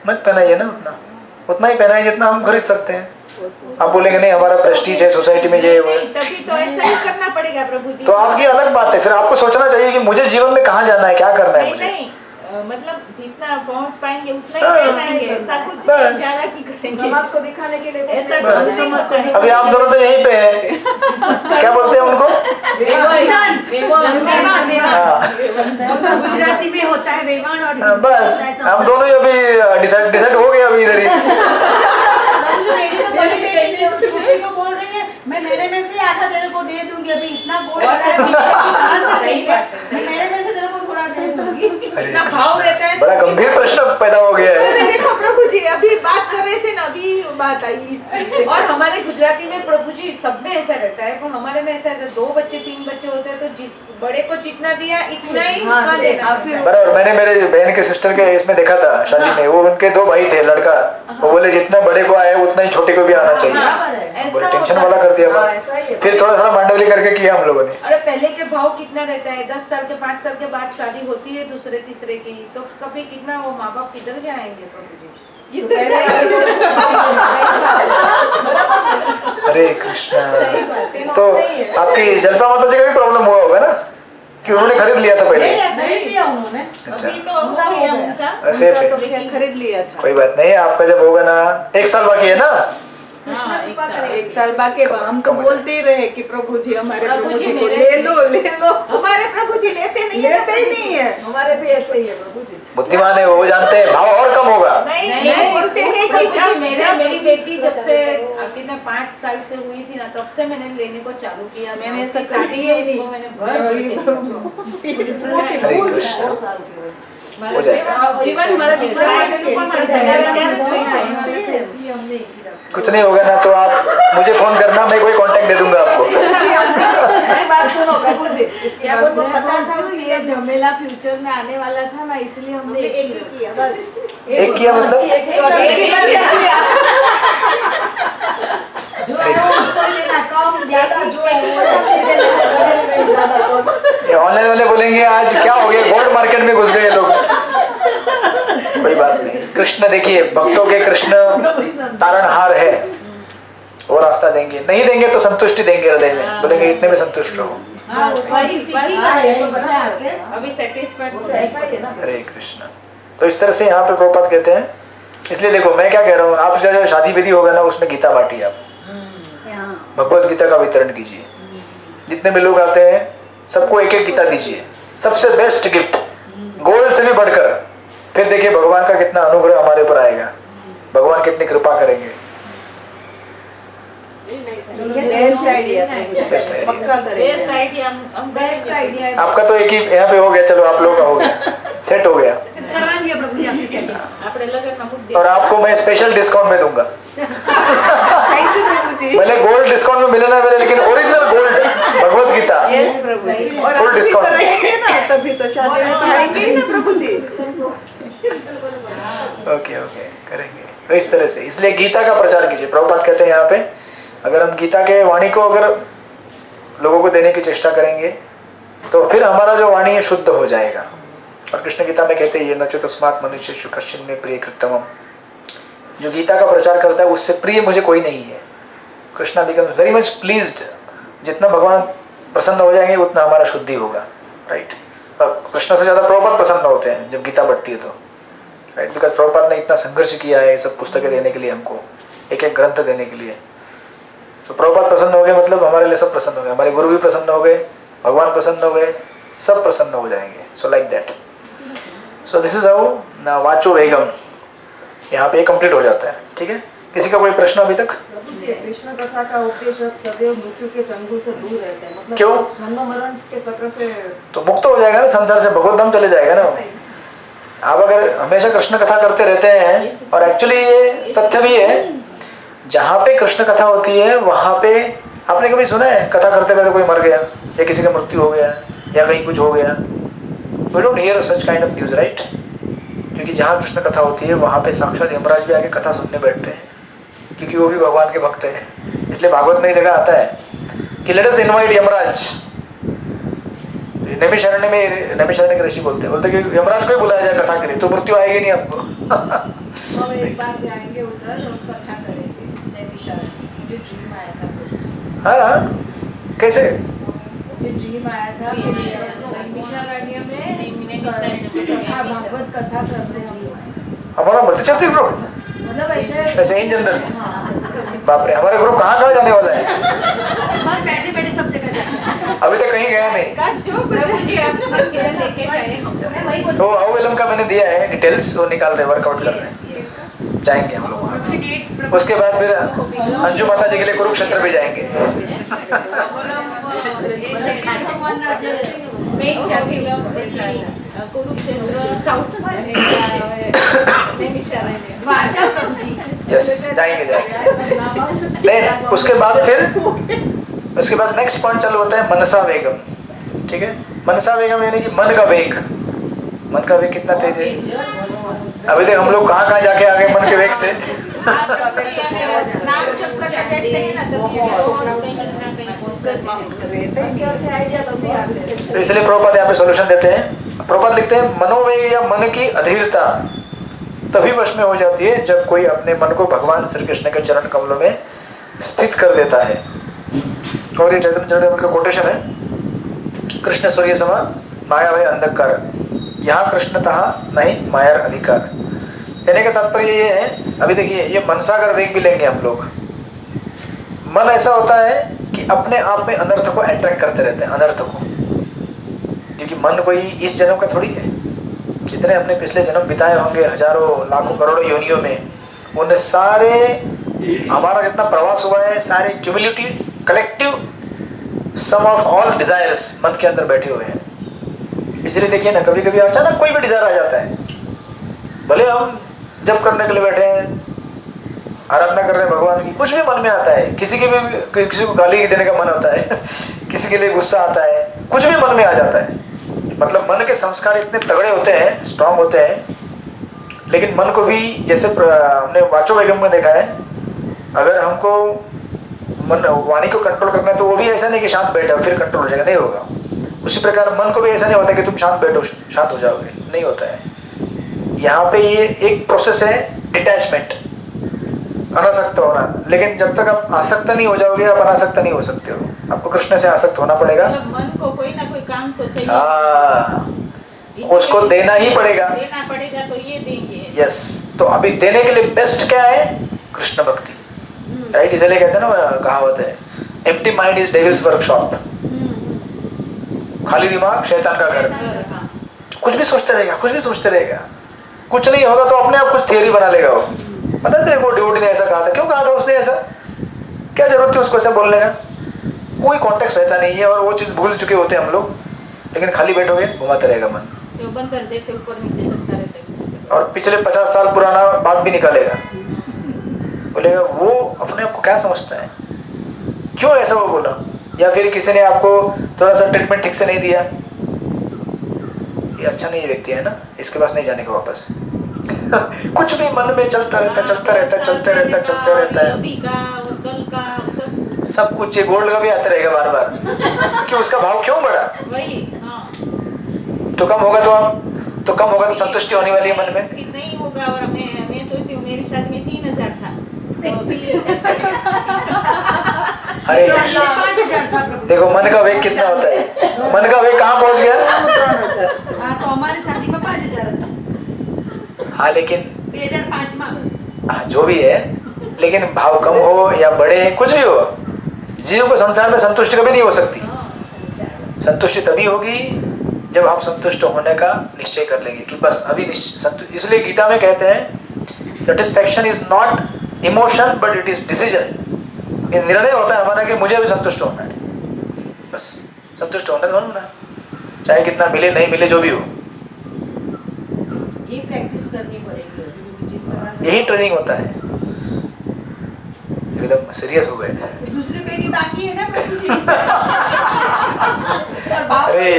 S2: मत पहनाइए ना, उतना ही पहनाइए जितना हम खरीद सकते हैं। आप बोलेंगे नहीं हमारा प्रेस्टीज है सोसाइटी में ये वो,
S3: तभी तो ऐसा ही करना पड़ेगा प्रभु जी।
S2: तो आपकी अलग बात है। फिर आपको सोचना चाहिए कि मुझे जीवन में कहाँ जाना है, क्या करना है मुझे।
S3: नहीं मतलब जितना पहुंच पाएंगे उतना ही पहनाएंगे, ऐसा कुछ
S2: बस।
S3: ज्यादा की करेंगे।
S1: समाज को दिखाने के लिए
S3: ऐसा
S2: बस।
S3: कुछ नहीं होता है।
S2: अभी आप दोनों तो यहीं पे हैं, क्या बोलते हैं उनको? हाँ
S5: गुजराती में होता है वेवान और
S2: बस हम दोनों ही अभी डिसाइड हो गए अभी इधर ही।
S4: मेरी तो बड़ी बेटी है, छोटी को बोल रही है मैं मेरे में से आधा तेरे को दे दूंगी, अभी इतना गोल्ड है मैं मेरे में से तेरे को थोड़ा दे दूंगी।
S3: इतना भाव रहता है।
S2: बड़ा गंभीर प्रश्न पैदा हो गया है।
S3: देखो प्रभु जी अभी बात कर रहे थे ना, अभी बात आई इसकी।
S1: और हमारे गुजराती में प्रभु जी सब में ऐसा रहता है, पर हमारे में ऐसा रहता है 2 बच्चे 3 बच्चे होते हैं तो जिस बड़े को जितना दिया इतना ही उसका देना है।
S2: बराबर, मैंने मेरे बहन के सिस्टर के इसमें देखा था शादी में, वो उनके 2 भाई थे लड़का, वो बोले जितना बड़े को आया उतना ही छोटे को भी आना चाहिए। बड़े टेंशन वाला कर दिया बात। फिर थोड़ा थोड़ा मांडवली करके किया हम लोगों ने।
S1: अरे पहले के भाव कितना रहता है, 10 साल के 5 साल के बाद शादी होती है दूसरे तीसरे की, तो कभी कितना वो माँ बाप किधर जाएंगे प्रभु जी।
S2: हरे कृष्णा। तो आपकी जलपा माता जी का भी प्रॉब्लम हुआ होगा ना कि उन्होंने खरीद लिया था पहले?
S4: नहीं लिया उन्होंने।
S2: अच्छा
S3: अभी तो हो गया उनका।
S2: सेफ है,
S6: खरीद लिया था।
S2: कोई बात नहीं। आपका जब होगा ना 1 साल बाकी है ना,
S5: कृष्ण कृपा करें।
S6: 1 साल बाकी, हम तो बोलते ही रहे कि प्रभु जी हमारे
S1: प्रभु
S6: प्रभु
S1: जी
S6: जी को
S1: मेरे-
S6: ले लो ले लो,
S3: हमारे प्रभु जी लेते नहीं है।
S6: लेते ही नहीं है।
S3: हमारे भी ऐसे ही है प्रभु जी।
S2: बुद्धिमान है वो जानते हैं भाव और कम होगा।
S3: नहीं बोलते हैं कि
S1: प्रभु जी,
S3: जब
S1: मेरी बेटी जब से कितने 5 साल से हुई थी ना, तब से मैंने लेने को चालू किया।
S3: मैंने
S1: उसकी
S3: ऐसा
S1: शादी
S3: किया ही
S1: में
S3: नहीं।
S1: उसको मैंने भर भर के दिया।
S2: हरे कृष्ण। हो जाएगा,
S1: इवन हमारा दिखरा है तो कौन हमारे साथ
S2: कुछ नहीं होगा ना तो आप मुझे फोन करना, मैं कोई कांटेक्ट दे दूंगा आपको।
S3: बात सुनो प्रभु जी, इसकी बात
S5: हमको
S3: सुनो।
S5: पता था कि ये झमेला फ्यूचर में आने वाला था ना, इसलिए हमने एक ही किया बस।
S2: एक किया मतलब
S6: एक ही बार किया।
S4: जो है वो उसको ही देना, कम ज्यादा जो है वो सब दे देना।
S2: ये ऑनलाइन वाले बोलेंगे आज क्या हो गया, गोल्ड मार्केट में घुस गए लोग। कोई बात नहीं। कृष्ण देखिए भक्तों के कृष्ण तारणहार है, वो रास्ता देंगे, नहीं देंगे तो संतुष्टि देंगे हृदय में, बोलेंगे इतने में संतुष्ट रहो।
S1: अभी सेटिस्फाइड हो
S3: ऐसा ही है ना।
S2: हरे कृष्ण। तो इस तरह से यहाँ पे प्रभुपाद कहते हैं, इसलिए देखो मैं क्या कह रहा हूँ, आपका जो शादी विधि होगा ना उसमें गीता बांटिए, आप भगवत गीता का वितरण कीजिए। जितने भी लोग आते हैं सबको एक एक गीता दीजिए, सबसे बेस्ट गिफ्ट, गोल्ड से भी बढ़कर। फिर देखिए भगवान का कितना अनुग्रह हमारे ऊपर आएगा, भगवान कितनी कृपा करेंगे।
S6: Best idea,
S2: best idea.
S6: पक्का करेंगे।
S3: बेस्ट आइडिया हम
S4: बेस्ट आइडिया है।
S2: आपका तो एक ही यहाँ पे हो गया, चलो आप लोगों का हो गया, सेट हो गया।
S5: करवा दिया प्रभु जी आपने क्या?
S3: આપણે લગનમાં મૂક દે।
S2: और आपको मैं स्पेशल डिस्काउंट में दूंगा,
S6: थैंक यू प्रभु जी।
S2: भले गोल्ड डिस्काउंट में मिले ना मिले, लेकिन original gold Bhagavad Gita
S6: yes प्रभु जी। और
S2: फुल
S6: आप भी
S2: डिस्काउंट।
S6: करेंगे ना, तभी तो शादी में चाहेंगे ही ना प्रभु जी।
S2: ओके ओके करेंगे। तो इस तरह से, इसलिए गीता का प्रचार कीजिए। प्रभुपाद कहते हैं यहाँ पे अगर हम गीता के वाणी को अगर लोगों को देने की चेष्टा करेंगे तो फिर हमारा जो वाणी है शुद्ध हो जाएगा। और कृष्ण गीता में कहते हैं ये नचो तस्मात् मनुष्य कश्चिन में प्रिय कृतमम, जो गीता का प्रचार करता है उससे प्रिय मुझे कोई नहीं है। Krishna becomes very much pleased, जितना भगवान प्रसन्न हो जाएंगे उतना हमारा शुद्धि होगा, राइट। कृष्ण से ज़्यादा प्रभुपाद प्रसन्न होते हैं जब गीता बढ़ती है तो, राइट, बिकॉज प्रभुपाद ने इतना संघर्ष किया है ये सब पुस्तकें देने के लिए, हमको एक एक ग्रंथ देने के लिए। तो प्रभुपाद प्रसन्न हो गए मतलब हमारे लिए सब प्रसन्न हो गए, हमारे गुरु भी प्रसन्न हो गए, भगवान प्रसन्न हो गए, सब प्रसन्न हो जाएंगे। So like that, so this is how वाचो वेगम, यहाँ पे कंप्लीट हो जाता है। ठीक है, किसी का कोई प्रश्न अभी तक?
S6: कृष्ण कथा का उपदेशक सदैव मृत्यु के चंगुल से दूर रहते हैं, मतलब
S2: क्यों?
S6: जन्म मरण के चक्र से
S2: तो मुक्त हो जाएगा ना संसार से, भगवत धाम चले जाएगा ना। आप अगर हमेशा कृष्ण कथा करते रहते हैं, और एक्चुअली ये तथ्य भी है, जहाँ पे कृष्ण कथा होती है वहाँ पे आपने कभी सुना है कथा करते करते कोई मर गया या किसी का मृत्यु हो गया या कहीं कुछ हो गया? We don't hear such kind of news, right? क्योंकि जहाँ कृष्ण कथा होती है वहाँ पे साक्षात यमराज भी आके कथा सुनने बैठते हैं, क्योंकि वो भी भगवान के भक्त हैं। इसलिए भागवत में एक जगह आता है कि let us invite Yamraj. Naimisharanya के ऋषि बोलते हैं कि यमराज को ही बुलाया जाए कथा के लिए, तो मृत्यु आएगी नहीं आपको।
S4: हम एक बार जाएंगे उधर और कथा करेंगे नैमिषारण्य। मुझे ड्रीम आया था।
S2: हाँ, कैसे?
S4: मुझे ड्रीम आया था नैमिषारण्य में कथा, भागवत कथा करने हम लोग।
S2: हमारा भक्ति ग्रुप
S4: मतलब
S2: ऐसे इन जनरल, बाप रे, हमारे ग्रुप कहाँ कहाँ जाने वाला है?
S5: बस बैठे बैठे सब जगह जाते
S2: अभी तक कहीं गया नहीं। तो अवेलम का मैंने दिया है डिटेल्स, वो निकाल रहे, वर्कआउट कर रहे हैं, जाएंगे हम लोग वहाँ। उसके बाद फिर अंजू माता जी के लिए कुरुक्षेत्र भी जाएंगे। यस, जाएंगे जाएंगे। देन उसके बाद नेक्स्ट पॉइंट चालू होता है मनसा वेगम। ठीक है, मनसा वेगम यानी कि मन का वेग। मन का वेग कितना तेज है? अभी तक हम लोग कहाँ कहाँ जाके आ गए मन के वेग से। तो इसलिए प्रभुपाद यहाँ पे सॉल्यूशन देते हैं। प्रभुपाद लिखते हैं मनोवेग या मन की अधीरता तभी वश में हो जाती है जब कोई अपने मन को भगवान श्री कृष्ण के चरण कमलों में स्थित कर देता है। और ये चैतन्य चरितामृत का कोटेशन है, कृष्ण सूर्य समा माया भय अंधकार, यहाँ कृष्णतः नहीं मायर अधिकार। कहने का तात्पर्य ये है, अभी देखिए ये मनसागर वेग भी लेंगे हम लोग। मन ऐसा होता है कि अपने आप में अनर्थ को अट्रैक्ट करते रहते हैं, अनर्थ को, क्योंकि मन कोई इस जन्म का थोड़ी है। जितने हमने पिछले जन्म बिताए होंगे हजारों लाखों करोड़ों योनियों में, उन सारे हमारा जितना प्रवास हुआ है, सारे cumulative collective sum of all desires मन के अंदर बैठे हुए हैं। इसलिए देखिए ना, कभी कभी अचानक कोई भी डिजायर आ जाता है, भले हम जब करने के लिए बैठे हैं, आराधना कर रहे हैं भगवान की, कुछ भी मन में आता है। किसी को गाली देने का मन होता है किसी के लिए गुस्सा आता है, कुछ भी मन में आ जाता है। मतलब मन के संस्कार इतने तगड़े होते हैं, स्ट्रांग होते हैं। लेकिन मन को भी जैसे हमने वाचो वेगम में देखा है, अगर हमको मन वाणी को कंट्रोल करना है तो वो भी ऐसा नहीं कि शांत बैठा फिर कंट्रोल हो जाएगा, नहीं होगा। उसी प्रकार मन को भी ऐसा नहीं होता कि तुम शांत बैठो शांत हो जाओगे, नहीं होता है। यहाँ पे ये एक प्रोसेस है डिटैचमेंट, अनासक्त होना। लेकिन जब तक आप आसक्त नहीं हो जाओगे आप अनासक्त नहीं हो सकते हो, आपको कृष्ण से आसक्त होना पड़ेगा।
S3: मन को कोई ना कोई काम तो चाहिए,
S2: उसको देना ही पड़ेगा,
S3: तो ये देंगे।
S2: यस, तो अभी देने के लिए बेस्ट क्या है? कृष्ण भक्ति, राइट? इसलिए कहते हैं ना, कहावत है, empty mind is devils workshop. खाली दिमाग शैतान का घर। कुछ भी सोचते रहेगा, कुछ भी सोचते रहेगा, कुछ नहीं होगा तो अपने आप कुछ थियरी बना लेगा वो। पता है तेरे को डिवोटी ने ऐसा कहा था, क्यों कहा था उसने ऐसा, क्या जरूरत थी उसको ऐसा बोलने का? कोई कॉन्टेक्स्ट रहता नहीं है और वो चीज़ भूल चुके होते हैं हम लोग। लेकिन खाली बैठोगे घुमाते रहेगा मन,
S3: तो बंदर जैसे ऊपर नीचे चलता रहता है,
S2: और पिछले 50 साल पुराना बात भी निकालेगा, बोलेगा वो अपने आप को क्या समझता है, क्यों ऐसा वो बोला, या फिर किसी ने आपको थोड़ा सा ट्रीटमेंट ठीक से नहीं दिया, ये अच्छा नहीं व्यक्ति है ना, इसके पास नहीं जाने का वापस। कुछ भी मन में चलता रहता है।
S3: अभी का और कल का
S2: सब कुछ, ये गोल्ड का भी आता रहेगा बार बार कि उसका भाव क्यों बढ़ा,
S3: वही। हाँ,
S2: तो कम होगा तो संतुष्टि होने वाली है मन में।
S3: नहीं होगा। और मैं सोचती हूँ मेरी शादी में 3000 था, तो
S2: हरे
S5: 5,000 था प्रभु।
S2: देखो मन का वेग कितना होता है, मन का वेग कहाँ पहुंच गया।
S5: हाँ तो हमारे शादी में 5,000 था,
S2: हाँ लेकिन
S5: 2005 में।
S2: हाँ जो भी है, लेकिन भाव कम हो या बढ़े, कुछ भी हो, जीव को संसार में संतुष्टि कभी नहीं हो सकती। संतुष्टि तभी होगी जब आप संतुष्ट होने का निश्चय कर लेंगे कि बस अभी इसलिए गीता में कहते हैं satisfaction is not emotion but it is decision. ये निर्णय होता है हमारा कि मुझे अभी संतुष्ट होना है, बस संतुष्ट होना तो होना, चाहे कितना मिले नहीं मिले जो भी हो।
S4: ये प्रैक्टिस करनी पड़ेगी अभी, जिस तरह से
S2: यही ट्रेनिंग होता है। एकदम सीरियस हो गए।
S4: दूसरी बेटी बाकी है ना प्रभु जी। और बाप
S2: अरे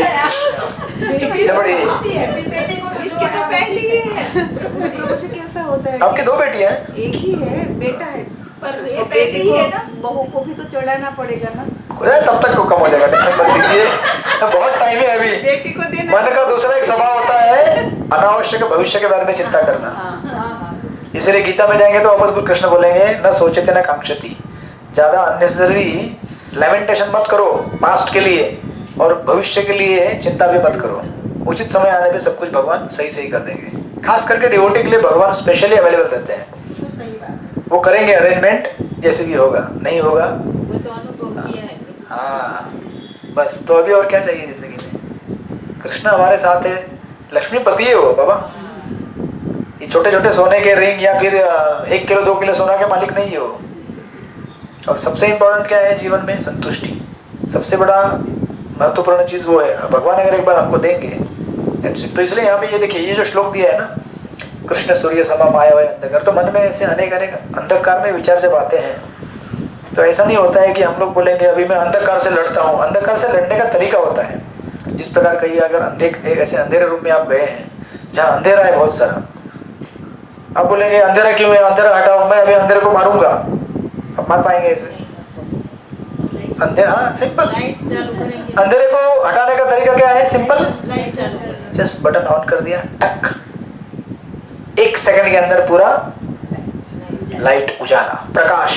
S4: बेटी
S2: बड़ी
S4: सोचती है, फिर बेटे को
S3: इसकी तो पहली है।
S6: प्रभु जी कैसा होता है,
S2: आपकी 2 बेटी हैं?
S6: एक ही है, बेटा है,
S3: पर
S6: तो
S3: ये
S6: बेटी
S3: पहली ही है ना।
S6: को बहू को भी तो चढ़ाना पड़ेगा ना,
S2: तब तक को कम हो जाएगा, टेंशन मत लीजिए, बहुत टाइम है अभी।
S6: बेटी को देना।
S2: मन का दूसरा एक स्वभाव होता है अनावश्यक भविष्य के बारे में चिंता करना। इसलिए गीता में जाएंगे तो वापस कृष्ण बोलेंगे न सोचते न कांक्षति। ज्यादा अननेसेसरी लेमेंटेशन मत करो पास्ट के लिए, और भविष्य के लिए चिंता भी मत करो। उचित समय आने पे सब कुछ भगवान सही सही कर देंगे। खास करके डिवोटी के लिए भगवान स्पेशली अवेलेबल रहते हैं।
S4: सही बात है।
S2: वो करेंगे अरेंजमेंट, जैसे भी होगा, नहीं होगा
S3: वो तो अनुभव किया है।
S2: हाँ बस। तो अभी और क्या चाहिए जिंदगी में। कृष्ण हमारे साथ है, लक्ष्मीपति है वो बाबा। ये छोटे छोटे सोने के रिंग या फिर 1 किलो 2 किलो सोना के मालिक नहीं है वो। और सबसे इम्पोर्टेंट क्या है जीवन में, संतुष्टि। सबसे बड़ा महत्वपूर्ण चीज वो है। भगवान अगर एक बार हमको देंगे तो इसलिए यहाँ पे ये देखिए, ये जो श्लोक दिया है ना, कृष्ण सूर्य समा माया वै अंधकार, तो मन में ऐसे अनेक अंधकार में विचार जब आते हैं तो ऐसा नहीं होता है कि हम लोग बोलेंगे अभी मैं अंधकार से लड़ता हूँ। अंधकार से लड़ने का तरीका होता है। जिस प्रकार कहिए अगर ऐसे अंधेरे रूम में आप गए हैं जहाँ अंधेरा है बहुत सारा, आप बोलेंगे अंधेरा क्यों है, अंधेरा हटाओ, मैं अभी अंधेरे को मारूंगा, आप मार पाएंगे ऐसे? अंधेरा, हाँ सिंपल।
S3: लाइट चालू करेंगे।
S2: अंधेरे को हटाने का तरीका क्या है, सिंपल।
S3: लाइट चालू करेंगे।
S2: जस्ट बटन ऑन कर दिया, टक, 1 सेकंड के अंदर पूरा लाइट, उजाला, प्रकाश।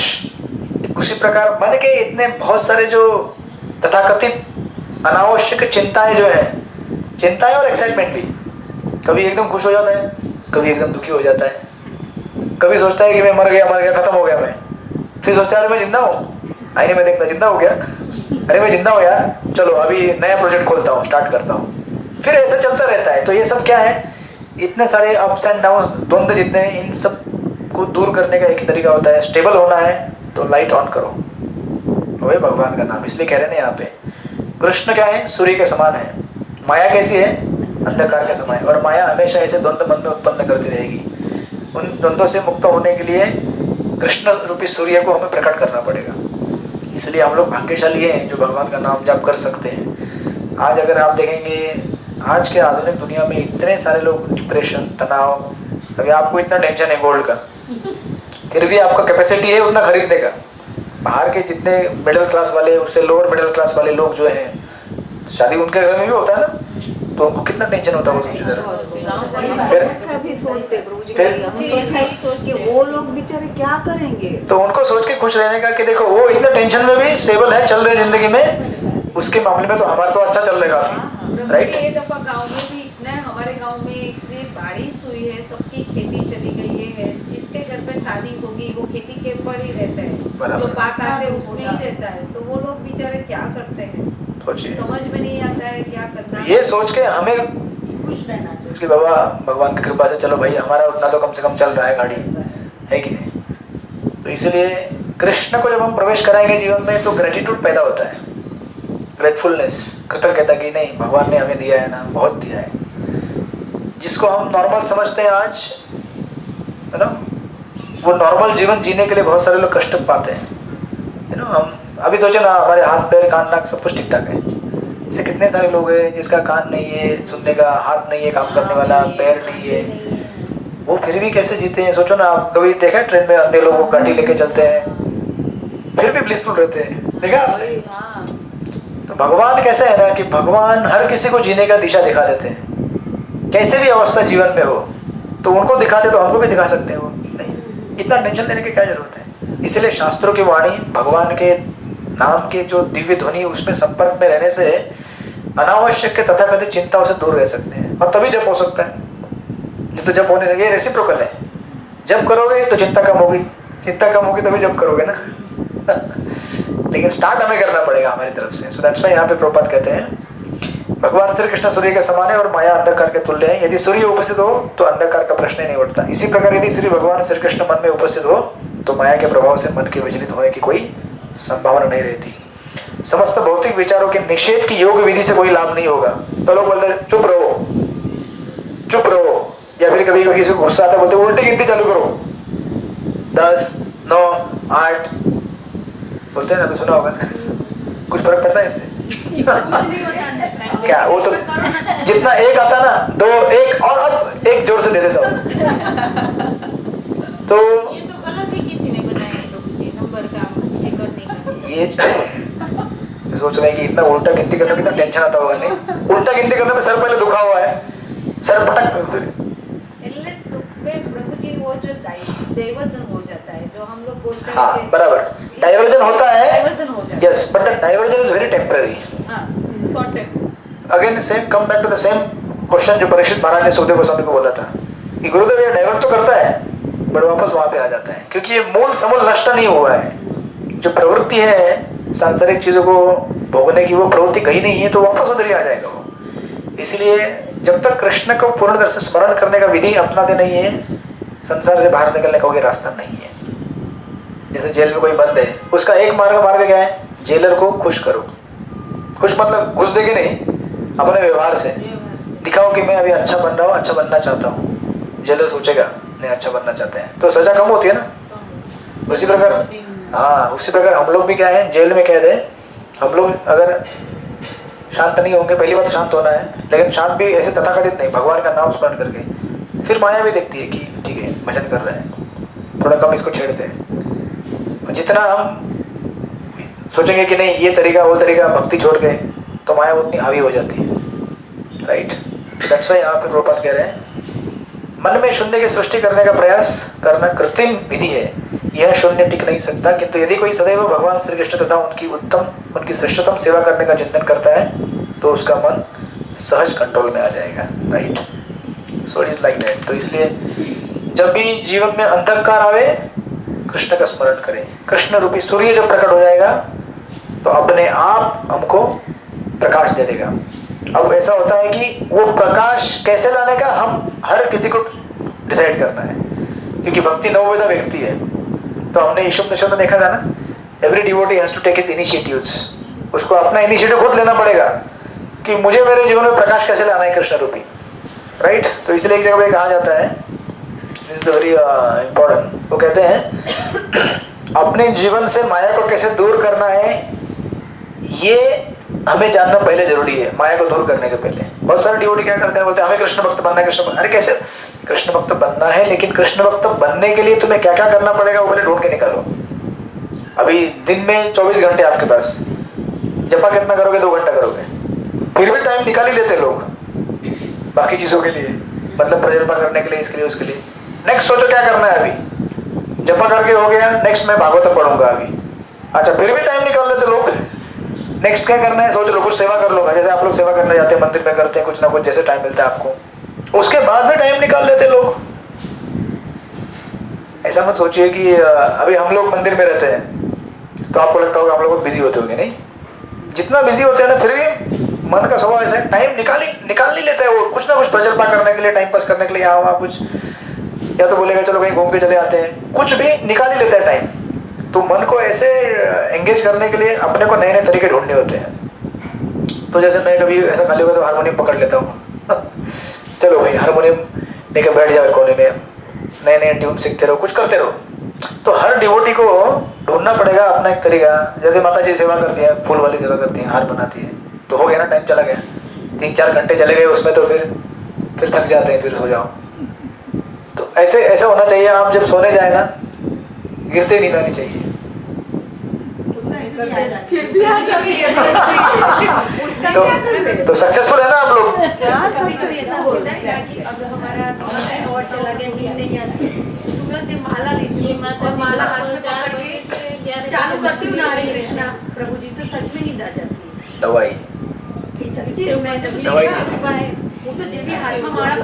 S2: उसी प्रकार मन के इतने बहुत सारे जो तथाकथित अनावश्यक चिंताएं जो है, चिंताएं और एक्साइटमेंट भी, कभी एकदम खुश हो जाता है, कभी एकदम दुखी हो जाता है, कभी सोचता है कि मैं मर गया खत्म हो गया मैं, फिर सोचता है अरे मैं जिंदा हूँ, आईने में देखना जिंदा हो गया, अरे मैं जिंदा हूँ यार, चलो अभी नया प्रोजेक्ट खोलता हूँ, स्टार्ट करता हूँ, फिर ऐसा चलता रहता है। तो ये सब क्या है, इतने सारे अप्स एंड डाउन्स, द्वंद्व जितने, इन सब को दूर करने का एक ही तरीका होता है, स्टेबल होना है तो लाइट ऑन करो, वही भगवान का नाम। इसलिए कह रहे हैं यहाँ पे कृष्ण क्या है, सूर्य के समान है, माया कैसी है, अंधकार के समान है, और माया हमेशा ऐसे द्वंद्व मन में उत्पन्न करती रहेगी। उन द्वंद्वों से मुक्त होने के लिए कृष्ण रूपी सूर्य को हमें प्रकट करना पड़ेगा। इसलिए हम लोग भाग्यशाली हैं जो भगवान का नाम जाप कर सकते हैं। आज अगर आप देखेंगे आज के आधुनिक दुनिया में इतने सारे लोग डिप्रेशन, तनाव, अभी आपको इतना टेंशन है गोल्ड का, फिर भी आपका कैपेसिटी है उतना खरीदने का। बाहर के जितने मिडिल क्लास वाले, उससे लोअर मिडिल क्लास वाले लोग जो हैं, शादी उनके घर में भी होता है ना, तो उनको कितना टेंशन होता है वो सोचिए जरा। फिर
S6: उसका भी सोचते प्रभु जी,
S2: फिर?
S6: हम तो सही सोच कि वो लोग बेचारे क्या करेंगे।
S2: तो उनको सोच के खुश रहने का कि देखो वो इतने टेंशन में भी स्टेबल है, चल रहे जिंदगी में, उसके मामले में तो हमारा तो अच्छा चल रहा है काफी, राइट।
S1: एक दफा गांव में भी इतना, हमारे गांव में इतनी बारिश हुई है, सबकी खेती चली गई है, जिसके घर पे शादी होगी वो खेती के ऊपर ही रहता है,
S2: बराबर।
S1: जो पाक आते हैं उसमें ही रहता है, तो वो लोग बेचारे क्या करते हैं,
S2: सोचिए,
S1: समझ में नहीं आता है क्या करना।
S2: ये सोच के हमें
S4: खुश रहना चाहिए
S2: कि बाबा भगवान की कृपा से चलो भाई हमारा उतना तो कम से कम चल रहा है गाड़ी, है कि नहीं। तो इसलिए कृष्ण को जब हम प्रवेश कराएंगे जीवन में तो ग्रेटिट्यूड पैदा होता है, ग्रेटफुलनेस, कृतज्ञता की नहीं भगवान ने हमें दिया है ना, बहुत दिया है। जिसको हम नॉर्मल समझते हैं आज, है ना, वो नॉर्मल जीवन जीने के लिए बहुत सारे लोग कष्ट पाते हैं, है ना। हम अभी सोचे ना, हमारे हाथ पैर कान नाक सब कुछ ठीक ठाक है, इससे कितने सारे लोग हैं जिसका कान नहीं है सुनने का, हाथ नहीं है काम करने वाला, पैर नहीं है, वो फिर भी कैसे जीते हैं। सोचो ना, आप कभी देखा है ट्रेन में अंधे लोगों को गाड़ी लेके चलते हैं, फिर भी ब्लिसफुल रहते हैं, देखा आपने। तो भगवान कैसे है ना कि भगवान हर किसी को जीने का दिशा दिखा देते हैं, कैसे भी अवस्था जीवन में हो, तो उनको दिखाते तो हमको भी दिखा सकते हैं वो, नहीं इतना टेंशन लेने की क्या जरूरत है। इसलिए शास्त्रों की वाणी, भगवान के नाम के जो दिव्य ध्वनि उसमें संपर्क में रहने से अनावश्यक के तथाकथित चिंताओं से दूर रह सकते हैं और तभी जप हो सकता है। नहीं तो जप होने से ये रेसिप्रोकल है, जप करोगे तो चिंता कम होगी, चिंता कम होगी तभी जप करोगे ना। लेकिन स्टार्ट हमें करना पड़ेगा हमारी तरफ से। सो दैट्स व्हाई यहाँ पे प्रभुपाद कहते हैं भगवान श्री कृष्ण सूर्य के समान है और माया अंधकार के तुल्य है। यदि सूर्य उपस्थित हो तो अंधकार का प्रश्न ही नहीं उठता। इसी प्रकार यदि श्री भगवान श्री कृष्ण मन में उपस्थित हो तो माया के प्रभाव से मन के विचलित होने की कोई संभावना नहीं रहती। समस्त भौतिक विचारों के निषेध की योग विधि से कोई लाभ नहीं होगा। तो लोग बोलते हैं चुप रहो, चुप रहो, या फिर कभी किसी को गुस्सा आता है बोलते उल्टी गिनती चालू करो, 10, 9, 8 बोलते हैं ना, अभी सुना होगा ना। कुछ फर्क पड़ता है इससे? क्या वो तो जितना एक आता ना, 2, 1 और अब एक जोर से दे देता हूँ। तो
S3: ये तो गलत ही किसी ने बनाया प्रभु जी, नंबर का ये करने का।
S2: ये सोच रहे हैं कि इतना उल्टा गिनती करने में कितना टेंशन आता होगा। नहीं, उल्टा गिनती करने में सर पहले दुखा हुआ है, सर पटक फिर
S1: એટલે तुक्के प्रभुजी वो जो डाइवर्जन हो जाता है जो हम लोग बोलते हैं।
S2: हाँ बराबर, डाइवर्जन होता है,
S1: डाइवर्जन हो जाता है।
S2: Yes, but the diversion is very temporary.
S1: हाँ, short time.
S2: Again same, come back to the same question जो परीक्षित महाराज ने सुखदेव गोस्वामी को बोला था कि गुरुदेव ये डाइवर्ट तो करता है बट वापस वहां पे आ जाता है, क्योंकि ये मूल समूल नष्ट नहीं हुआ है। जो प्रवृत्ति है सांसारिक चीजों को भोगने की, वो प्रवृत्ति कहीं नहीं है, तो वापस उधर ही आ जाएगा वो। इसलिए जब तक कृष्ण को पूर्ण तरह से स्मरण करने का विधि अपनाते नहीं है, संसार से बाहर निकलने का कोई रास्ता नहीं है। जैसे जेल में कोई बंद है, उसका एक मार्ग क्या है? जेलर को खुश करो। खुश मतलब घुस देके नहीं, अपने व्यवहार से दिखाओ कि मैं अभी अच्छा बन रहा हूँ, अच्छा बनना चाहता हूँ। जेलर सोचेगा नहीं अच्छा बनना चाहते हैं, तो सजा कम होती है ना। उसी प्रकार, हाँ उसी प्रकार हम लोग भी क्या है, जेल में कैद है। हम लोग अगर शांत नहीं होंगे, पहली बात तो शांत होना है, लेकिन शांत भी ऐसे तथाकथित नहीं, भगवान का नाम स्मरण करके। फिर माया भी देखती है कि ठीक है भजन कर रहा है, थोड़ा कम इसको छेड़ते हैं। जितना हम सोचेंगे कि नहीं ये तरीका वो तरीका, भक्ति छोड़ के, तो माया उतनी हावी हो जाती है, राइट। तो दैट्स व्हाई यहाँ पे प्रभुपाद कह रहे हैं मन में शून्य की सृष्टि करने का प्रयास करना कृत्रिम विधि है, यह शून्य टिक नहीं सकता। किंतु यदि कोई सदैव भगवान श्री कृष्ण तथा उनकी श्रेष्ठतम सेवा करने का चिंतन करता है तो उसका मन सहज कंट्रोल में आ जाएगा, right. So it is like that. तो इसलिए जब भी जीवन में अंधकार आवे, कृष्ण का स्मरण करें। कृष्ण रूपी सूर्य जब प्रकट हो जाएगा तो अपने आप हमको प्रकाश दे देगा। अब ऐसा होता है कि वो प्रकाश कैसे लाने का हम हर किसी को डिसाइड करना है, क्योंकि भक्ति नवविधा व्यक्ति है। तो हमने ईश्वर में देखा था ना, every devotee has to take his initiatives. उसको अपना इनिशिएटिव खुद लेना पड़ेगा कि मुझे मेरे जीवन में प्रकाश कैसे लाना है कृष्ण रूपी, राइट। तो इसलिए एक जगह पे कहा जाता है, दिस इज वेरी इंपॉर्टेंट, वो कहते हैं अपने जीवन से माया को कैसे दूर करना है ये हमें जानना पहले जरूरी है। माया को दूर करने के पहले बहुत सारे डिवोटी क्या करते हैं, बोलते हैं हमें कृष्ण भक्त बनना है, कृष्ण भक्त। अरे कैसे कृष्ण भक्त बनना है, लेकिन कृष्ण भक्त बनने के लिए तुम्हें क्या क्या करना पड़ेगा वो पहले ढूंढ के निकालो। अभी दिन में 24 घंटे आपके पास, जपा कितना करोगे? 2 घंटा करोगे, फिर भी टाइम निकाल ही लेते लोग बाकी चीज़ों के लिए, मतलब प्रजल्पा करने के लिए, इसके लिए उसके लिए। नेक्स्ट सोचो क्या करना है। अभी जपा करके हो गया, नेक्स्ट मैं भागवत पढ़ूंगा अभी। अच्छा फिर भी टाइम निकाल लेते लोग, नेक्स्ट क्या करना है सोच लो, कुछ सेवा कर लूंगा। जैसे आप लोग सेवा करने जाते हैं मंदिर में, करते हैं कुछ ना कुछ, जैसे टाइम मिलता है आपको, उसके बाद भी टाइम निकाल लेते लोग। ऐसा मत सोचिए कि अभी हम लोग मंदिर में रहते हैं तो आपको लगता होगा आप लोग बहुत बिजी होते होंगे। नहीं, जितना बिजी होते हैं ना, फिर भी मन का स्वभाव ऐसा है, टाइम निकाल नहीं लेता है वो, कुछ ना कुछ प्रजल्पा करने के लिए, टाइम पास करने के लिए, यहाँ वहाँ कुछ, या तो बोलेगा चलो कहीं घूम के चले आते हैं, कुछ भी निकाल ही लेता है टाइम। तो मन को ऐसे एंगेज करने के लिए अपने को नए नए तरीके ढूंढने होते हैं। तो जैसे मैं कभी ऐसा खाली होगा तो हारमोनियम पकड़ लेता हूँ चलो भाई हारमोनियम लेके बैठ जाओ कोने में, नए नए ट्यून सीखते रहो, कुछ करते रहो। तो हर डिवोटी को ढूंढना पड़ेगा अपना एक तरीका। जैसे माता जी सेवा करती है, फूल वाली सेवा करती है, हार बनाती है, तो हो गया ना, टाइम चला गया, 3-4 घंटे चले गए उसमें, तो फिर थक जाते हैं, फिर सो जाओ। तो ऐसा होना चाहिए, आप जब सोने जाए ना, गिरते नींद आनी चाहिए। तो सक्सेसफुल है ना आप लोग।
S5: कभी ऐसा होता है ना कि अगर हमारा कहीं और चला गया, नींद नहीं आती, तुरंत माला लेती हूँ और माला हाथ में पकड़ के चालू करती हूँ ना, हरे कृष्णा प्रभु सच में नींद आ जाती है।
S2: दवाई
S5: सच्ची मैं
S2: दवाई नहीं।
S5: वो तो जब भी हाथ में मारा